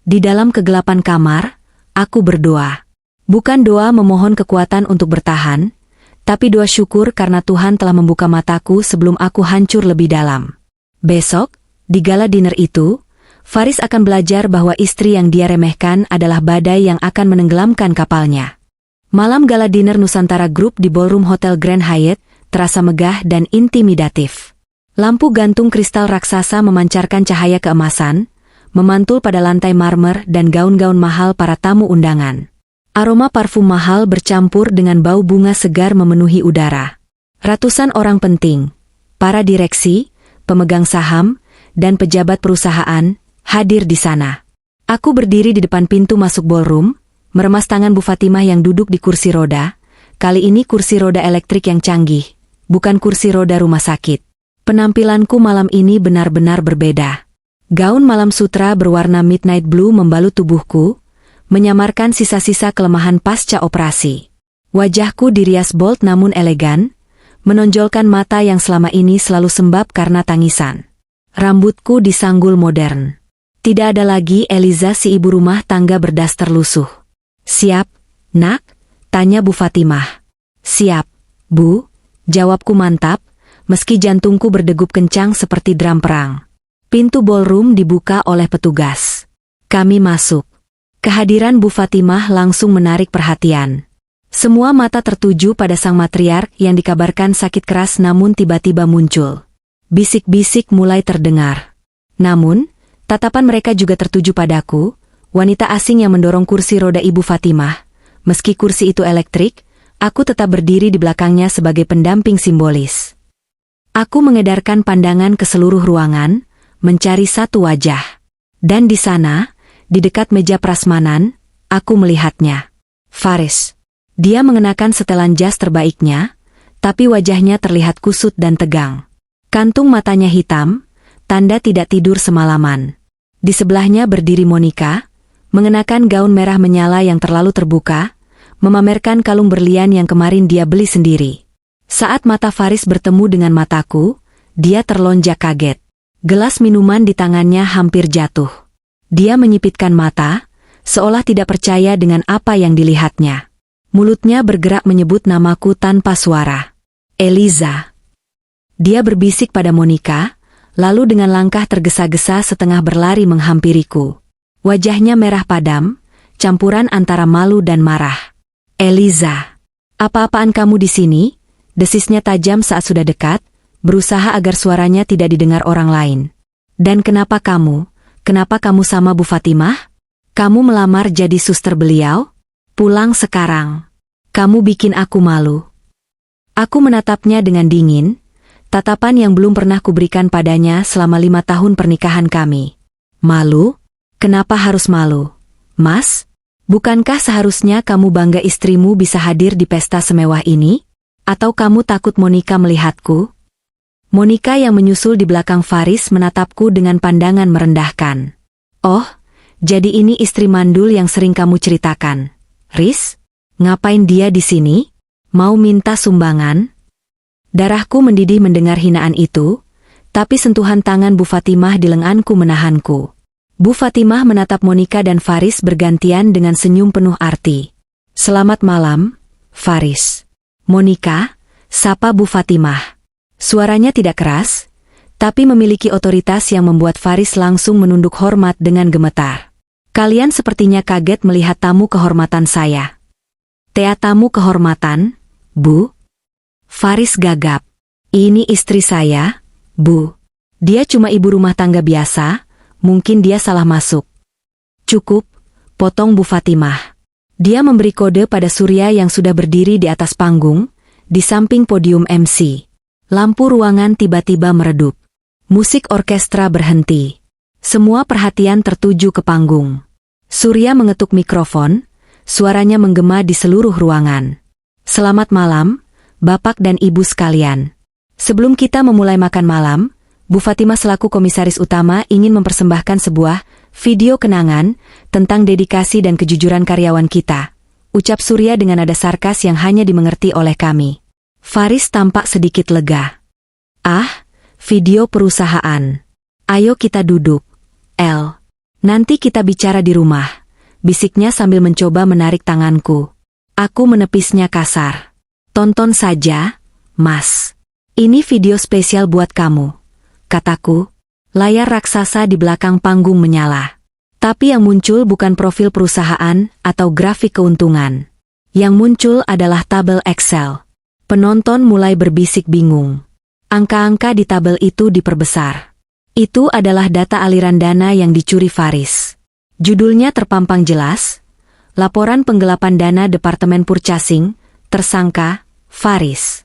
Di dalam kegelapan kamar, aku berdoa. Bukan doa memohon kekuatan untuk bertahan, tapi doa syukur karena Tuhan telah membuka mataku sebelum aku hancur lebih dalam. Besok, di gala dinner itu, Faris akan belajar bahwa istri yang dia remehkan adalah badai yang akan menenggelamkan kapalnya. Malam gala dinner Nusantara Group di ballroom Hotel Grand Hyatt terasa megah dan intimidatif. Lampu gantung kristal raksasa memancarkan cahaya keemasan, memantul pada lantai marmer dan gaun-gaun mahal para tamu undangan. Aroma parfum mahal bercampur dengan bau bunga segar memenuhi udara. Ratusan orang penting, para direksi, pemegang saham, dan pejabat perusahaan, hadir di sana. Aku berdiri di depan pintu masuk ballroom, meremas tangan Bu Fatimah yang duduk di kursi roda, kali ini kursi roda elektrik yang canggih, bukan kursi roda rumah sakit. Penampilanku malam ini benar-benar berbeda. Gaun malam sutra berwarna midnight blue membalut tubuhku, menyamarkan sisa-sisa kelemahan pasca operasi. Wajahku dirias bold namun elegan, menonjolkan mata yang selama ini selalu sembab karena tangisan. Rambutku disanggul modern. Tidak ada lagi Eliza si ibu rumah tangga berdaster lusuh. Siap, nak? Tanya Bu Fatimah. Siap, Bu, jawabku mantap, meski jantungku berdegup kencang seperti drum perang. Pintu ballroom dibuka oleh petugas. Kami masuk. Kehadiran Bu Fatimah langsung menarik perhatian. Semua mata tertuju pada sang matriark yang dikabarkan sakit keras namun tiba-tiba muncul. Bisik-bisik mulai terdengar. Namun, tatapan mereka juga tertuju padaku, wanita asing yang mendorong kursi roda Ibu Fatimah. Meski kursi itu elektrik, aku tetap berdiri di belakangnya sebagai pendamping simbolis. Aku mengedarkan pandangan ke seluruh ruangan, mencari satu wajah. Dan di sana, di dekat meja prasmanan, aku melihatnya. Faris. Dia mengenakan setelan jas terbaiknya, tapi wajahnya terlihat kusut dan tegang. Kantung matanya hitam, tanda tidak tidur semalaman. Di sebelahnya berdiri Monica, mengenakan gaun merah menyala yang terlalu terbuka, memamerkan kalung berlian yang kemarin dia beli sendiri. Saat mata Faris bertemu dengan mataku, dia terlonjak kaget. Gelas minuman di tangannya hampir jatuh. Dia menyipitkan mata, seolah tidak percaya dengan apa yang dilihatnya. Mulutnya bergerak menyebut namaku tanpa suara. Eliza. Dia berbisik pada Monica, lalu dengan langkah tergesa-gesa setengah berlari menghampiriku. Wajahnya merah padam, campuran antara malu dan marah. Eliza. Apa-apaan kamu di sini? Desisnya tajam saat sudah dekat, berusaha agar suaranya tidak didengar orang lain. Dan kenapa kamu sama Bu Fatimah? Kamu melamar jadi suster beliau? Pulang sekarang. Kamu bikin aku malu. Aku menatapnya dengan dingin, tatapan yang belum pernah kuberikan padanya selama 5 tahun pernikahan kami. Malu? Kenapa harus malu? Mas, bukankah seharusnya kamu bangga istrimu bisa hadir di pesta semewah ini? Atau kamu takut Monica melihatku? Monica yang menyusul di belakang Faris menatapku dengan pandangan merendahkan. Oh, jadi ini istri mandul yang sering kamu ceritakan. Riz, ngapain dia di sini? Mau minta sumbangan? Darahku mendidih mendengar hinaan itu, tapi sentuhan tangan Bu Fatimah di lenganku menahanku. Bu Fatimah menatap Monica dan Faris bergantian dengan senyum penuh arti. Selamat malam, Faris. Monica, sapa Bu Fatimah. Suaranya tidak keras, tapi memiliki otoritas yang membuat Faris langsung menunduk hormat dengan gemetar. Kalian sepertinya kaget melihat tamu kehormatan saya. Tamu kehormatan, Bu? Faris gagap. Ini istri saya, Bu. Dia cuma ibu rumah tangga biasa, mungkin dia salah masuk. Cukup, potong Bu Fatimah. Dia memberi kode pada Surya yang sudah berdiri di atas panggung, di samping podium MC. Lampu ruangan tiba-tiba meredup. Musik orkestra berhenti. Semua perhatian tertuju ke panggung. Surya mengetuk mikrofon, suaranya menggema di seluruh ruangan. Selamat malam, Bapak dan Ibu sekalian. Sebelum kita memulai makan malam, Bu Fatimah selaku komisaris utama ingin mempersembahkan sebuah video kenangan tentang dedikasi dan kejujuran karyawan kita. Ucap Surya dengan nada sarkas yang hanya dimengerti oleh kami. Faris tampak sedikit lega. Ah, video perusahaan. Ayo kita duduk. Nanti kita bicara di rumah, bisiknya sambil mencoba menarik tanganku. Aku menepisnya kasar. Tonton saja, Mas. Ini video spesial buat kamu, kataku. Layar raksasa di belakang panggung menyala. Tapi yang muncul bukan profil perusahaan atau grafik keuntungan. Yang muncul adalah tabel Excel. Penonton mulai berbisik bingung. Angka-angka di tabel itu diperbesar. Itu adalah data aliran dana yang dicuri Faris. Judulnya terpampang jelas, Laporan Penggelapan Dana Departemen Purchasing, tersangka, Faris.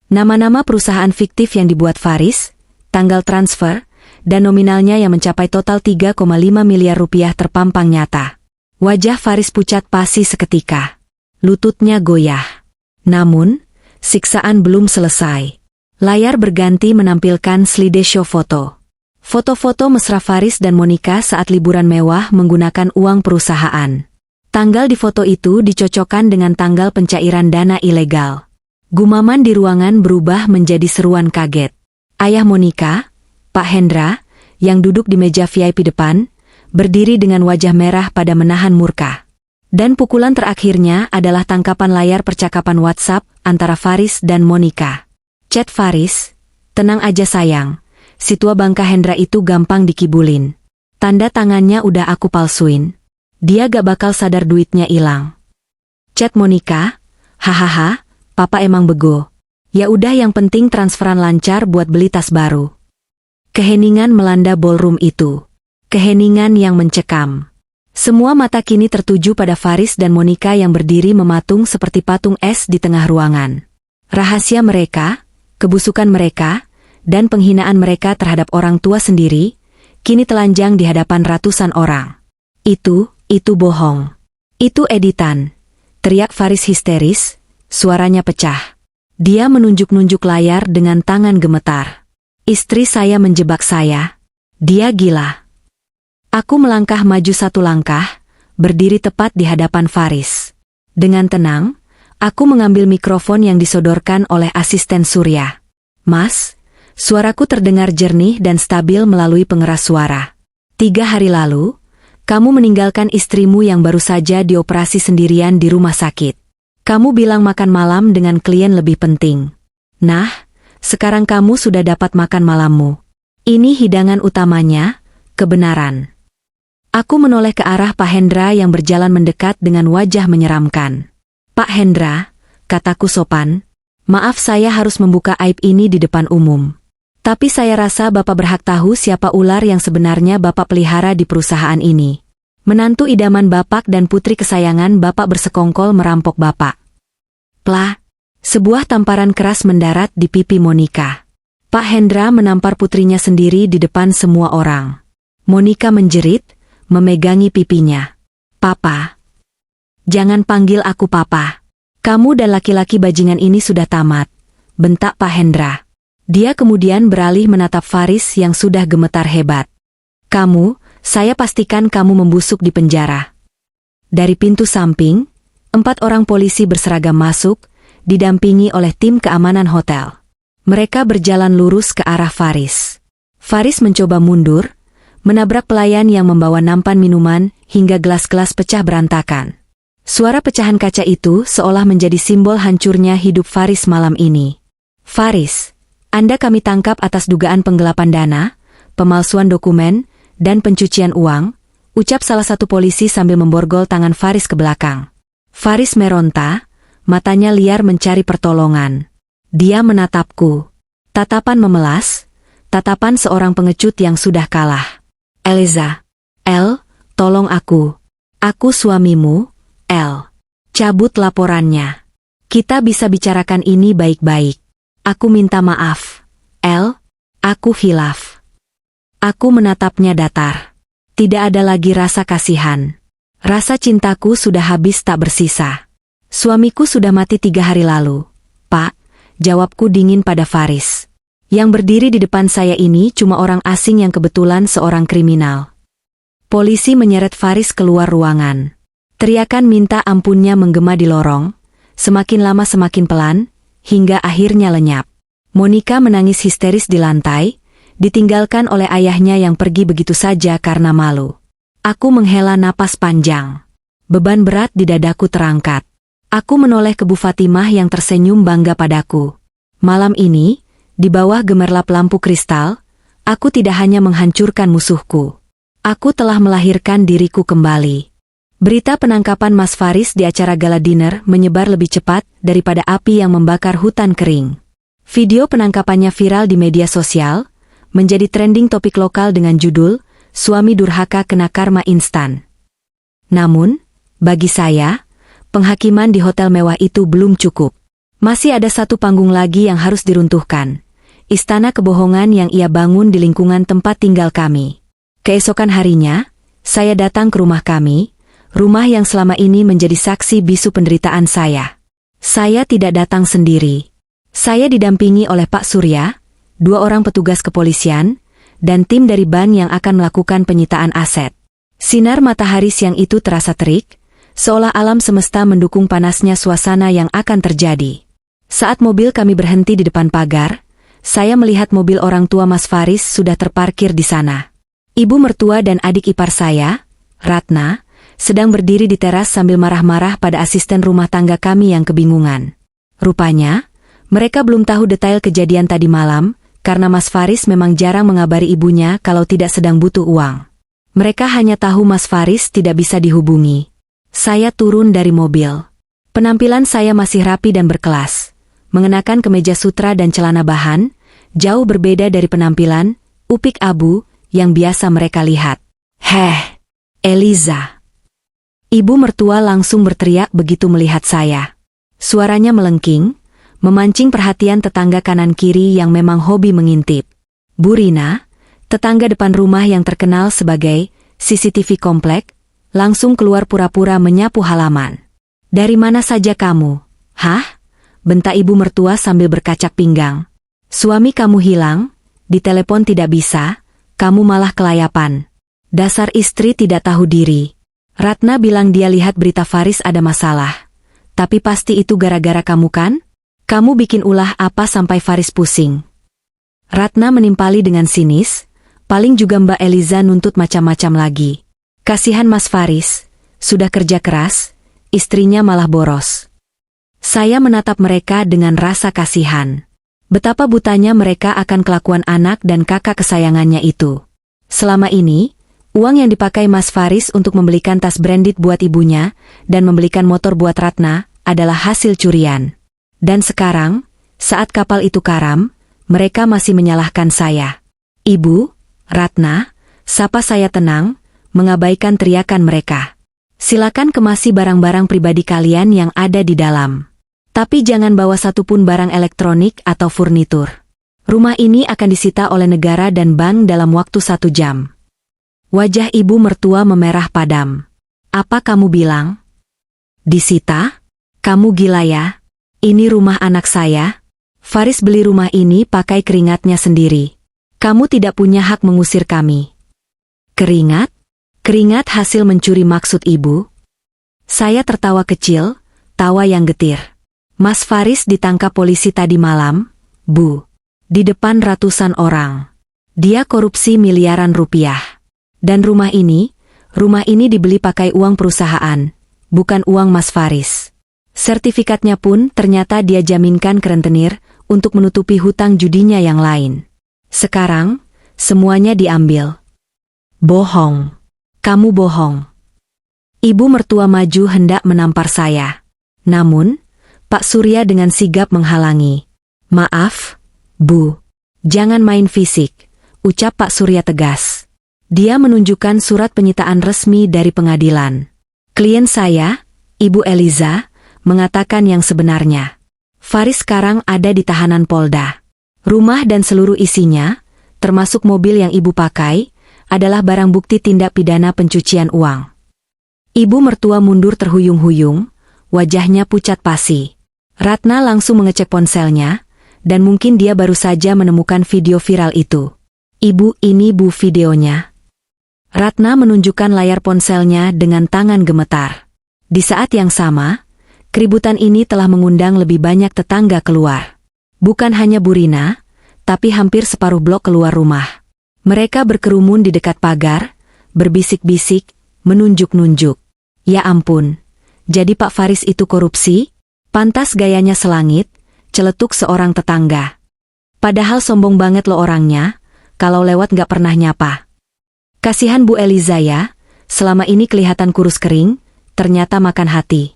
Nama-nama perusahaan fiktif yang dibuat Faris, tanggal transfer, dan nominalnya yang mencapai total 3,5 miliar rupiah terpampang nyata. Wajah Faris pucat pasi seketika. Lututnya goyah. Namun, siksaan belum selesai. Layar berganti menampilkan slideshow foto. Foto-foto mesra Faris dan Monica saat liburan mewah menggunakan uang perusahaan. Tanggal di foto itu dicocokkan dengan tanggal pencairan dana ilegal. Gumaman di ruangan berubah menjadi seruan kaget. Ayah Monica, Pak Hendra, yang duduk di meja VIP depan, berdiri dengan wajah merah pada menahan murka. Dan pukulan terakhirnya adalah tangkapan layar percakapan WhatsApp antara Faris dan Monica. Chat Faris, tenang aja sayang, si tua bangka Hendra itu gampang dikibulin. Tanda tangannya udah aku palsuin. Dia gak bakal sadar duitnya hilang. Chat Monica, hahaha, papa emang bego. Ya udah yang penting transferan lancar buat beli tas baru. Keheningan melanda ballroom itu. Keheningan yang mencekam. Semua mata kini tertuju pada Faris dan Monica yang berdiri mematung seperti patung es di tengah ruangan. Rahasia mereka, kebusukan mereka, dan penghinaan mereka terhadap orang tua sendiri, kini telanjang di hadapan ratusan orang. Itu bohong. Itu editan. Teriak Faris histeris, suaranya pecah. Dia menunjuk-nunjuk layar dengan tangan gemetar. Istri saya menjebak saya. Dia gila. Aku melangkah maju satu langkah, berdiri tepat di hadapan Faris. Dengan tenang, aku mengambil mikrofon yang disodorkan oleh asisten Surya. Mas, suaraku terdengar jernih dan stabil melalui pengeras suara. 3 hari lalu, kamu meninggalkan istrimu yang baru saja dioperasi sendirian di rumah sakit. Kamu bilang makan malam dengan klien lebih penting. Nah, sekarang kamu sudah dapat makan malammu. Ini hidangan utamanya, kebenaran. Aku menoleh ke arah Pak Hendra yang berjalan mendekat dengan wajah menyeramkan. Pak Hendra, kataku sopan, maaf saya harus membuka aib ini di depan umum. Tapi saya rasa Bapak berhak tahu siapa ular yang sebenarnya Bapak pelihara di perusahaan ini. Menantu idaman Bapak dan putri kesayangan Bapak bersekongkol merampok Bapak. Plah, sebuah tamparan keras mendarat di pipi Monica. Pak Hendra menampar putrinya sendiri di depan semua orang. Monica menjerit, memegangi pipinya. Papa. Jangan panggil aku Papa. Kamu dan laki-laki bajingan ini sudah tamat, bentak Pak Hendra. Dia kemudian beralih menatap Faris yang sudah gemetar hebat. Kamu, saya pastikan kamu membusuk di penjara. Dari pintu samping, 4 orang polisi berseragam masuk, didampingi oleh tim keamanan hotel. Mereka berjalan lurus ke arah Faris. Faris mencoba mundur, menabrak pelayan yang membawa nampan minuman hingga gelas-gelas pecah berantakan. Suara pecahan kaca itu seolah menjadi simbol hancurnya hidup Faris malam ini. Faris, Anda kami tangkap atas dugaan penggelapan dana, pemalsuan dokumen, dan pencucian uang, ucap salah satu polisi sambil memborgol tangan Faris ke belakang. Faris meronta, matanya liar mencari pertolongan. Dia menatapku. Tatapan memelas, tatapan seorang pengecut yang sudah kalah. Eliza. Tolong aku. Aku suamimu, El. Cabut laporannya. Kita bisa bicarakan ini baik-baik. Aku minta maaf. El, aku hilaf. Aku menatapnya datar. Tidak ada lagi rasa kasihan. Rasa cintaku sudah habis tak bersisa. Suamiku sudah mati 3 hari lalu. Pak, jawabku dingin pada Faris. Yang berdiri di depan saya ini cuma orang asing yang kebetulan seorang kriminal. Polisi menyeret Faris keluar ruangan. Teriakan minta ampunnya menggema di lorong, semakin lama semakin pelan, hingga akhirnya lenyap. Monica menangis histeris di lantai, ditinggalkan oleh ayahnya yang pergi begitu saja karena malu. Aku menghela napas panjang. Beban berat di dadaku terangkat. Aku menoleh ke Bu Fatimah yang tersenyum bangga padaku. Malam ini, di bawah gemerlap lampu kristal, aku tidak hanya menghancurkan musuhku. Aku telah melahirkan diriku kembali. Berita penangkapan Mas Faris di acara gala dinner menyebar lebih cepat daripada api yang membakar hutan kering. Video penangkapannya viral di media sosial, menjadi trending topik lokal dengan judul, Suami Durhaka Kena Karma Instan. Namun, bagi saya, penghakiman di hotel mewah itu belum cukup. Masih ada satu panggung lagi yang harus diruntuhkan. Istana kebohongan yang ia bangun di lingkungan tempat tinggal kami. Keesokan harinya, saya datang ke rumah kami, rumah yang selama ini menjadi saksi bisu penderitaan saya. Saya tidak datang sendiri. Saya didampingi oleh Pak Surya, 2 orang petugas kepolisian, dan tim dari BAN yang akan melakukan penyitaan aset. Sinar matahari siang itu terasa terik, seolah alam semesta mendukung panasnya suasana yang akan terjadi. Saat mobil kami berhenti di depan pagar, saya melihat mobil orang tua Mas Faris sudah terparkir di sana. Ibu mertua dan adik ipar saya, Ratna, sedang berdiri di teras sambil marah-marah pada asisten rumah tangga kami yang kebingungan. Rupanya, mereka belum tahu detail kejadian tadi malam, karena Mas Faris memang jarang mengabari ibunya kalau tidak sedang butuh uang. Mereka hanya tahu Mas Faris tidak bisa dihubungi. Saya turun dari mobil. Penampilan saya masih rapi dan berkelas. Mengenakan kemeja sutra dan celana bahan, jauh berbeda dari penampilan upik abu yang biasa mereka lihat. "Heh, Eliza!" Ibu mertua langsung berteriak begitu melihat saya. Suaranya melengking, memancing perhatian tetangga kanan kiri yang memang hobi mengintip. Bu Rina, tetangga depan rumah yang terkenal sebagai CCTV komplek, langsung keluar pura-pura menyapu halaman. "Dari mana saja kamu?" "Hah?" bentak ibu mertua sambil berkacak pinggang. "Suami kamu hilang, ditelepon tidak bisa, kamu malah kelayapan. Dasar istri tidak tahu diri. Ratna bilang dia lihat berita Faris ada masalah. Tapi pasti itu gara-gara kamu kan? Kamu bikin ulah apa sampai Faris pusing?" Ratna menimpali dengan sinis, paling juga Mbak Eliza nuntut macam-macam lagi. Kasihan Mas Faris, sudah kerja keras, istrinya malah boros. Saya menatap mereka dengan rasa kasihan. Betapa butanya mereka akan kelakuan anak dan kakak kesayangannya itu. Selama ini, uang yang dipakai Mas Faris untuk membelikan tas branded buat ibunya dan membelikan motor buat Ratna adalah hasil curian. Dan sekarang, saat kapal itu karam, mereka masih menyalahkan saya. "Ibu, Ratna," sapa saya tenang, mengabaikan teriakan mereka. "Silakan kemasi barang-barang pribadi kalian yang ada di dalam. Tapi jangan bawa satupun barang elektronik atau furnitur. Rumah ini akan disita oleh negara dan bank dalam waktu 1 jam. Wajah ibu mertua memerah padam. "Apa kamu bilang? Disita? Kamu gila ya? Ini rumah anak saya. Faris beli rumah ini pakai keringatnya sendiri. Kamu tidak punya hak mengusir kami." "Keringat? Keringat hasil mencuri maksud ibu?" Saya tertawa kecil, tawa yang getir. "Mas Faris ditangkap polisi tadi malam, Bu. Di depan ratusan orang. Dia korupsi miliaran rupiah. Dan rumah ini dibeli pakai uang perusahaan, bukan uang Mas Faris. Sertifikatnya pun ternyata dia jaminkan ke rentenir untuk menutupi hutang judinya yang lain. Sekarang, semuanya diambil." "Bohong. Kamu bohong." Ibu mertua maju hendak menampar saya. Namun, Pak Surya dengan sigap menghalangi. "Maaf, Bu. Jangan main fisik," ucap Pak Surya tegas. Dia menunjukkan surat penyitaan resmi dari pengadilan. "Klien saya, Ibu Eliza, mengatakan yang sebenarnya. Faris sekarang ada di tahanan Polda. Rumah dan seluruh isinya, termasuk mobil yang ibu pakai, adalah barang bukti tindak pidana pencucian uang." Ibu mertua mundur terhuyung-huyung, wajahnya pucat pasi. Ratna langsung mengecek ponselnya, dan mungkin dia baru saja menemukan video viral itu. "Ibu, ini Bu videonya." Ratna menunjukkan layar ponselnya dengan tangan gemetar. Di saat yang sama, keributan ini telah mengundang lebih banyak tetangga keluar. Bukan hanya Bu Rina, tapi hampir separuh blok keluar rumah. Mereka berkerumun di dekat pagar, berbisik-bisik, menunjuk-nunjuk. "Ya ampun, jadi Pak Faris itu korupsi? Pantas gayanya selangit," celetuk seorang tetangga. "Padahal sombong banget lo orangnya, kalau lewat gak pernah nyapa. Kasihan Bu Eliza ya, selama ini kelihatan kurus kering, ternyata makan hati."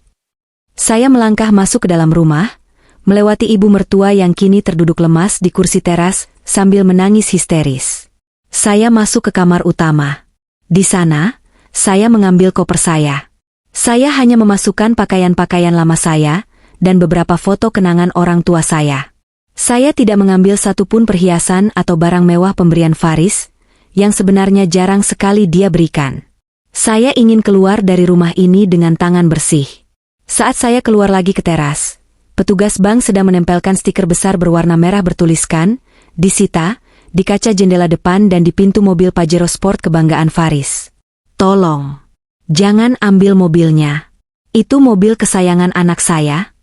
Saya melangkah masuk ke dalam rumah, melewati ibu mertua yang kini terduduk lemas di kursi teras sambil menangis histeris. Saya masuk ke kamar utama. Di sana, saya mengambil koper saya. Saya hanya memasukkan pakaian-pakaian lama saya, dan beberapa foto kenangan orang tua saya. Saya tidak mengambil satupun perhiasan atau barang mewah pemberian Faris, yang sebenarnya jarang sekali dia berikan. Saya ingin keluar dari rumah ini dengan tangan bersih. Saat saya keluar lagi ke teras, petugas bank sedang menempelkan stiker besar berwarna merah bertuliskan, "Disita," di kaca jendela depan dan di pintu mobil Pajero Sport kebanggaan Faris. "Tolong, jangan ambil mobilnya. Itu mobil kesayangan anak saya."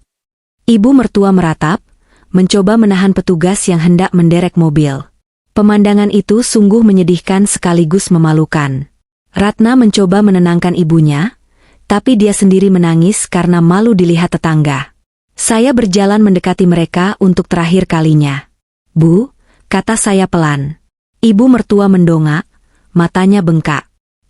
Ibu mertua meratap, mencoba menahan petugas yang hendak menderek mobil. Pemandangan itu sungguh menyedihkan sekaligus memalukan. Ratna mencoba menenangkan ibunya, tapi dia sendiri menangis karena malu dilihat tetangga. Saya berjalan mendekati mereka untuk terakhir kalinya. "Bu," kata saya pelan. Ibu mertua mendongak, matanya bengkak.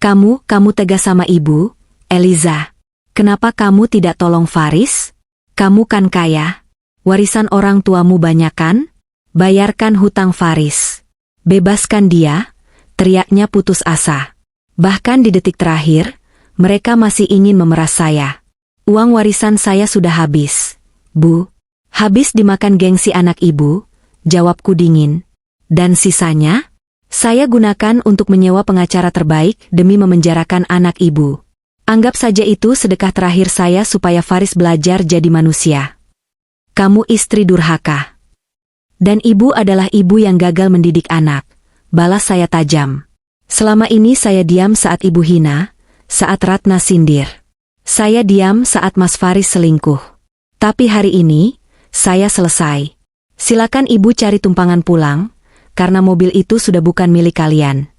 Kamu tegas sama ibu, Eliza. Kenapa kamu tidak tolong Faris? Kamu kan kaya. Warisan orang tuamu banyak kan? Bayarkan hutang Faris. Bebaskan dia, teriaknya putus asa. Bahkan di detik terakhir, mereka masih ingin memeras saya. Uang warisan saya sudah habis, Bu. Habis dimakan gengsi anak ibu, jawabku dingin. Dan sisanya? Saya gunakan untuk menyewa pengacara terbaik demi memenjarakan anak ibu. Anggap saja itu sedekah terakhir saya supaya Faris belajar jadi manusia. Kamu istri durhaka. Dan ibu adalah ibu yang gagal mendidik anak, balas saya tajam. Selama ini saya diam saat ibu hina, saat Ratna sindir. Saya diam saat Mas Faris selingkuh. Tapi hari ini, saya selesai. Silakan ibu cari tumpangan pulang, karena mobil itu sudah bukan milik kalian.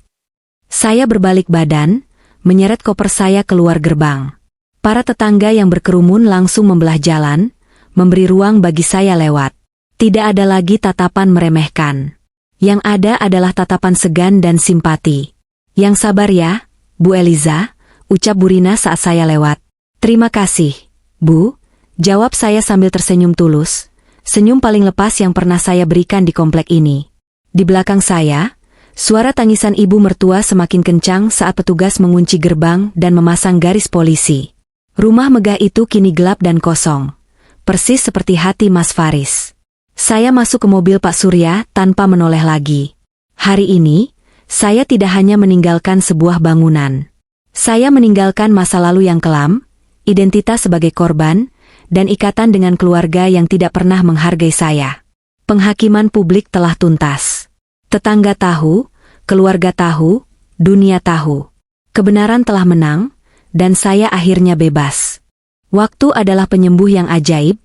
Saya berbalik badan, menyeret koper saya keluar gerbang. Para tetangga yang berkerumun langsung membelah jalan, memberi ruang bagi saya lewat. Tidak ada lagi tatapan meremehkan. Yang ada adalah tatapan segan dan simpati. Yang sabar ya, Bu Eliza, ucap Bu Rina saat saya lewat. Terima kasih, Bu, jawab saya sambil tersenyum tulus. Senyum paling lepas yang pernah saya berikan di komplek ini. Di belakang saya, suara tangisan ibu mertua semakin kencang saat petugas mengunci gerbang dan memasang garis polisi. Rumah megah itu kini gelap dan kosong. Persis seperti hati Mas Faris. Saya masuk ke mobil Pak Surya tanpa menoleh lagi. Hari ini, saya tidak hanya meninggalkan sebuah bangunan. Saya meninggalkan masa lalu yang kelam, identitas sebagai korban, dan ikatan dengan keluarga yang tidak pernah menghargai saya. Penghakiman publik telah tuntas. Tetangga tahu, keluarga tahu, dunia tahu. Kebenaran telah menang, dan saya akhirnya bebas. Waktu adalah penyembuh yang ajaib,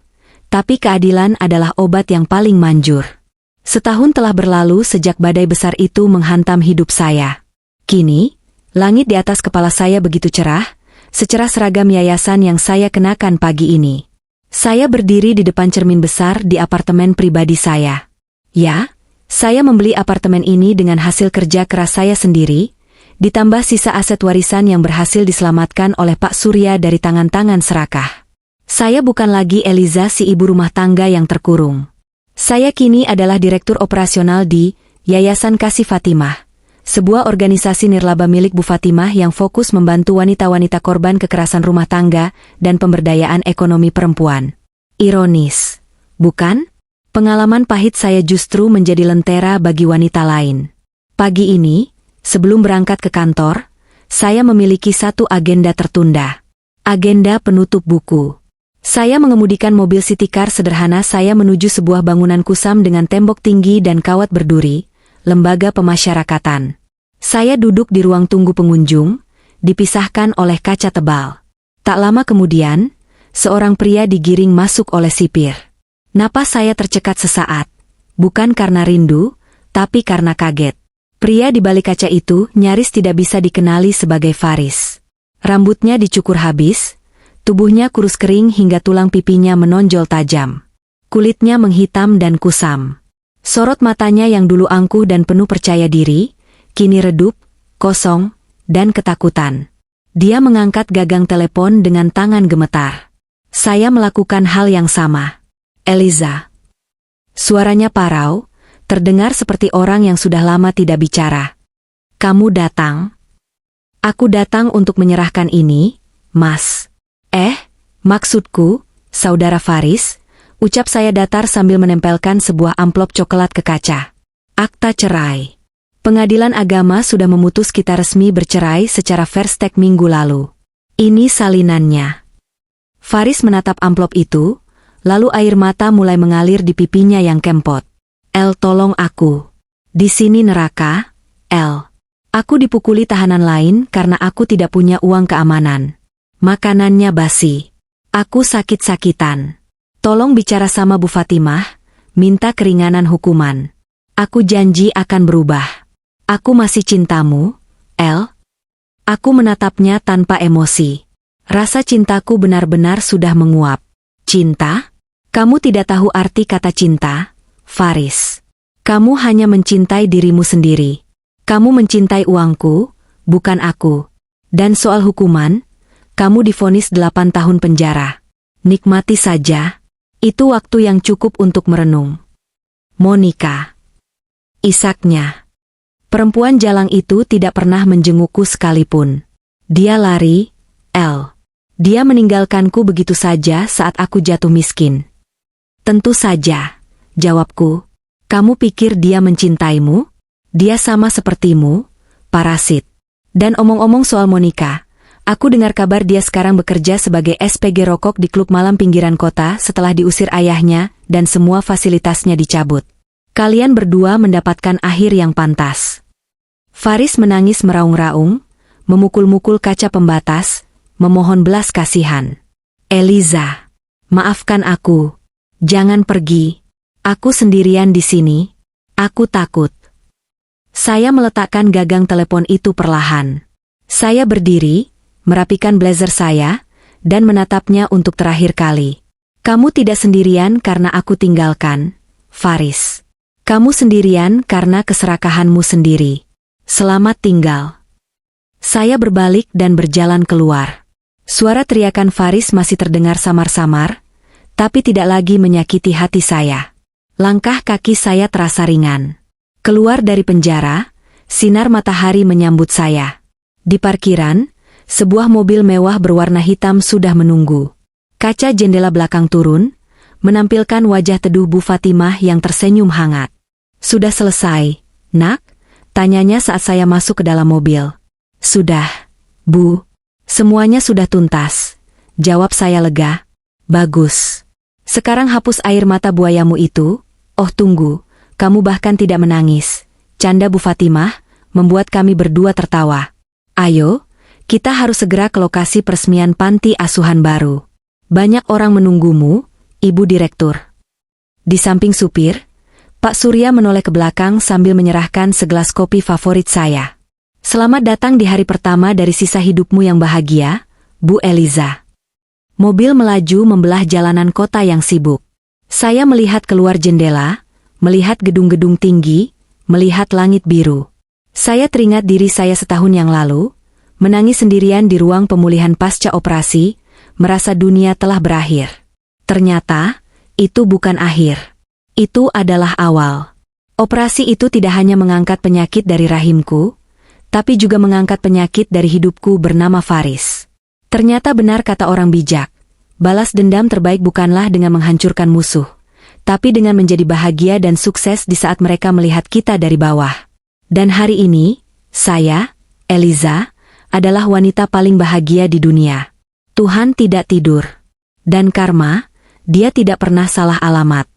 tapi keadilan adalah obat yang paling manjur. Setahun telah berlalu sejak badai besar itu menghantam hidup saya. Kini, langit di atas kepala saya begitu cerah, secerah seragam yayasan yang saya kenakan pagi ini. Saya berdiri di depan cermin besar di apartemen pribadi saya. Ya, saya membeli apartemen ini dengan hasil kerja keras saya sendiri, ditambah sisa aset warisan yang berhasil diselamatkan oleh Pak Surya dari tangan-tangan serakah. Saya bukan lagi Eliza si ibu rumah tangga yang terkurung. Saya kini adalah direktur operasional di Yayasan Kasih Fatimah, sebuah organisasi nirlaba milik Bu Fatimah yang fokus membantu wanita-wanita korban kekerasan rumah tangga dan pemberdayaan ekonomi perempuan. Ironis, bukan? Pengalaman pahit saya justru menjadi lentera bagi wanita lain. Pagi ini, sebelum berangkat ke kantor, saya memiliki satu agenda tertunda. Agenda penutup buku. Saya mengemudikan mobil city car sederhana saya menuju sebuah bangunan kusam dengan tembok tinggi dan kawat berduri, lembaga pemasyarakatan. Saya duduk di ruang tunggu pengunjung, dipisahkan oleh kaca tebal. Tak lama kemudian, seorang pria digiring masuk oleh sipir. Napas saya tercekat sesaat, bukan karena rindu, tapi karena kaget. Pria di balik kaca itu nyaris tidak bisa dikenali sebagai Faris. Rambutnya dicukur habis, tubuhnya kurus kering hingga tulang pipinya menonjol tajam. Kulitnya menghitam dan kusam. Sorot matanya yang dulu angkuh dan penuh percaya diri, kini redup, kosong, dan ketakutan. Dia mengangkat gagang telepon dengan tangan gemetar. Saya melakukan hal yang sama. Eliza. Suaranya parau, terdengar seperti orang yang sudah lama tidak bicara. Kamu datang? Aku datang untuk menyerahkan ini, Mas. Maksudku, Saudara Faris, ucap saya datar sambil menempelkan sebuah amplop coklat ke kaca. Akta cerai. Pengadilan agama sudah memutus kita resmi bercerai secara first take minggu lalu. Ini salinannya. Faris menatap amplop itu, lalu air mata mulai mengalir di pipinya yang kempot. El, tolong aku. Di sini neraka, El. Aku dipukuli tahanan lain karena aku tidak punya uang keamanan. Makanannya basi. Aku sakit-sakitan. Tolong bicara sama Bu Fatimah, minta keringanan hukuman. Aku janji akan berubah. Aku masih cintamu, El. Aku menatapnya tanpa emosi. Rasa cintaku benar-benar sudah menguap. Cinta? Kamu tidak tahu arti kata cinta, Faris. Kamu hanya mencintai dirimu sendiri. Kamu mencintai uangku, bukan aku. Dan soal hukuman, kamu divonis 8 tahun penjara. Nikmati saja. Itu waktu yang cukup untuk merenung. Monica. Isaknya. Perempuan jalang itu tidak pernah menjengukku sekalipun. Dia lari, El. Dia meninggalkanku begitu saja saat aku jatuh miskin. Tentu saja, jawabku. Kamu pikir dia mencintaimu? Dia sama sepertimu, parasit. Dan omong-omong soal Monica, aku dengar kabar dia sekarang bekerja sebagai SPG rokok di klub malam pinggiran kota setelah diusir ayahnya dan semua fasilitasnya dicabut. Kalian berdua mendapatkan akhir yang pantas. Faris menangis meraung-raung, memukul-mukul kaca pembatas, memohon belas kasihan. Eliza, maafkan aku. Jangan pergi. Aku sendirian di sini. Aku takut. Saya meletakkan gagang telepon itu perlahan. Saya berdiri, merapikan blazer saya, dan menatapnya untuk terakhir kali. Kamu tidak sendirian karena aku tinggalkan, Faris. Kamu sendirian karena keserakahanmu sendiri. Selamat tinggal. Saya berbalik dan berjalan keluar. Suara teriakan Faris masih terdengar samar-samar, tapi tidak lagi menyakiti hati saya. Langkah kaki saya terasa ringan. Keluar dari penjara, sinar matahari menyambut saya. Di parkiran, sebuah mobil mewah berwarna hitam sudah menunggu. Kaca jendela belakang turun, menampilkan wajah teduh Bu Fatimah yang tersenyum hangat. Sudah selesai, nak? Tanyanya saat saya masuk ke dalam mobil. Sudah, Bu. Semuanya sudah tuntas. Jawab saya lega. Bagus. Sekarang hapus air mata buayamu itu. Oh tunggu, kamu bahkan tidak menangis. Canda Bu Fatimah, membuat kami berdua tertawa. Ayo, kita harus segera ke lokasi peresmian panti asuhan baru. Banyak orang menunggumu, Ibu Direktur. Di samping supir, Pak Surya menoleh ke belakang sambil menyerahkan segelas kopi favorit saya. Selamat datang di hari pertama dari sisa hidupmu yang bahagia, Bu Eliza. Mobil melaju membelah jalanan kota yang sibuk. Saya melihat keluar jendela, melihat gedung-gedung tinggi, melihat langit biru. Saya teringat diri saya setahun yang lalu, menangis sendirian di ruang pemulihan pasca operasi, merasa dunia telah berakhir. Ternyata, itu bukan akhir. Itu adalah awal. Operasi itu tidak hanya mengangkat penyakit dari rahimku, tapi juga mengangkat penyakit dari hidupku bernama Faris. Ternyata benar kata orang bijak, balas dendam terbaik bukanlah dengan menghancurkan musuh, tapi dengan menjadi bahagia dan sukses di saat mereka melihat kita dari bawah. Dan hari ini, saya, Eliza, adalah wanita paling bahagia di dunia. Tuhan tidak tidur. Dan karma, dia tidak pernah salah alamat.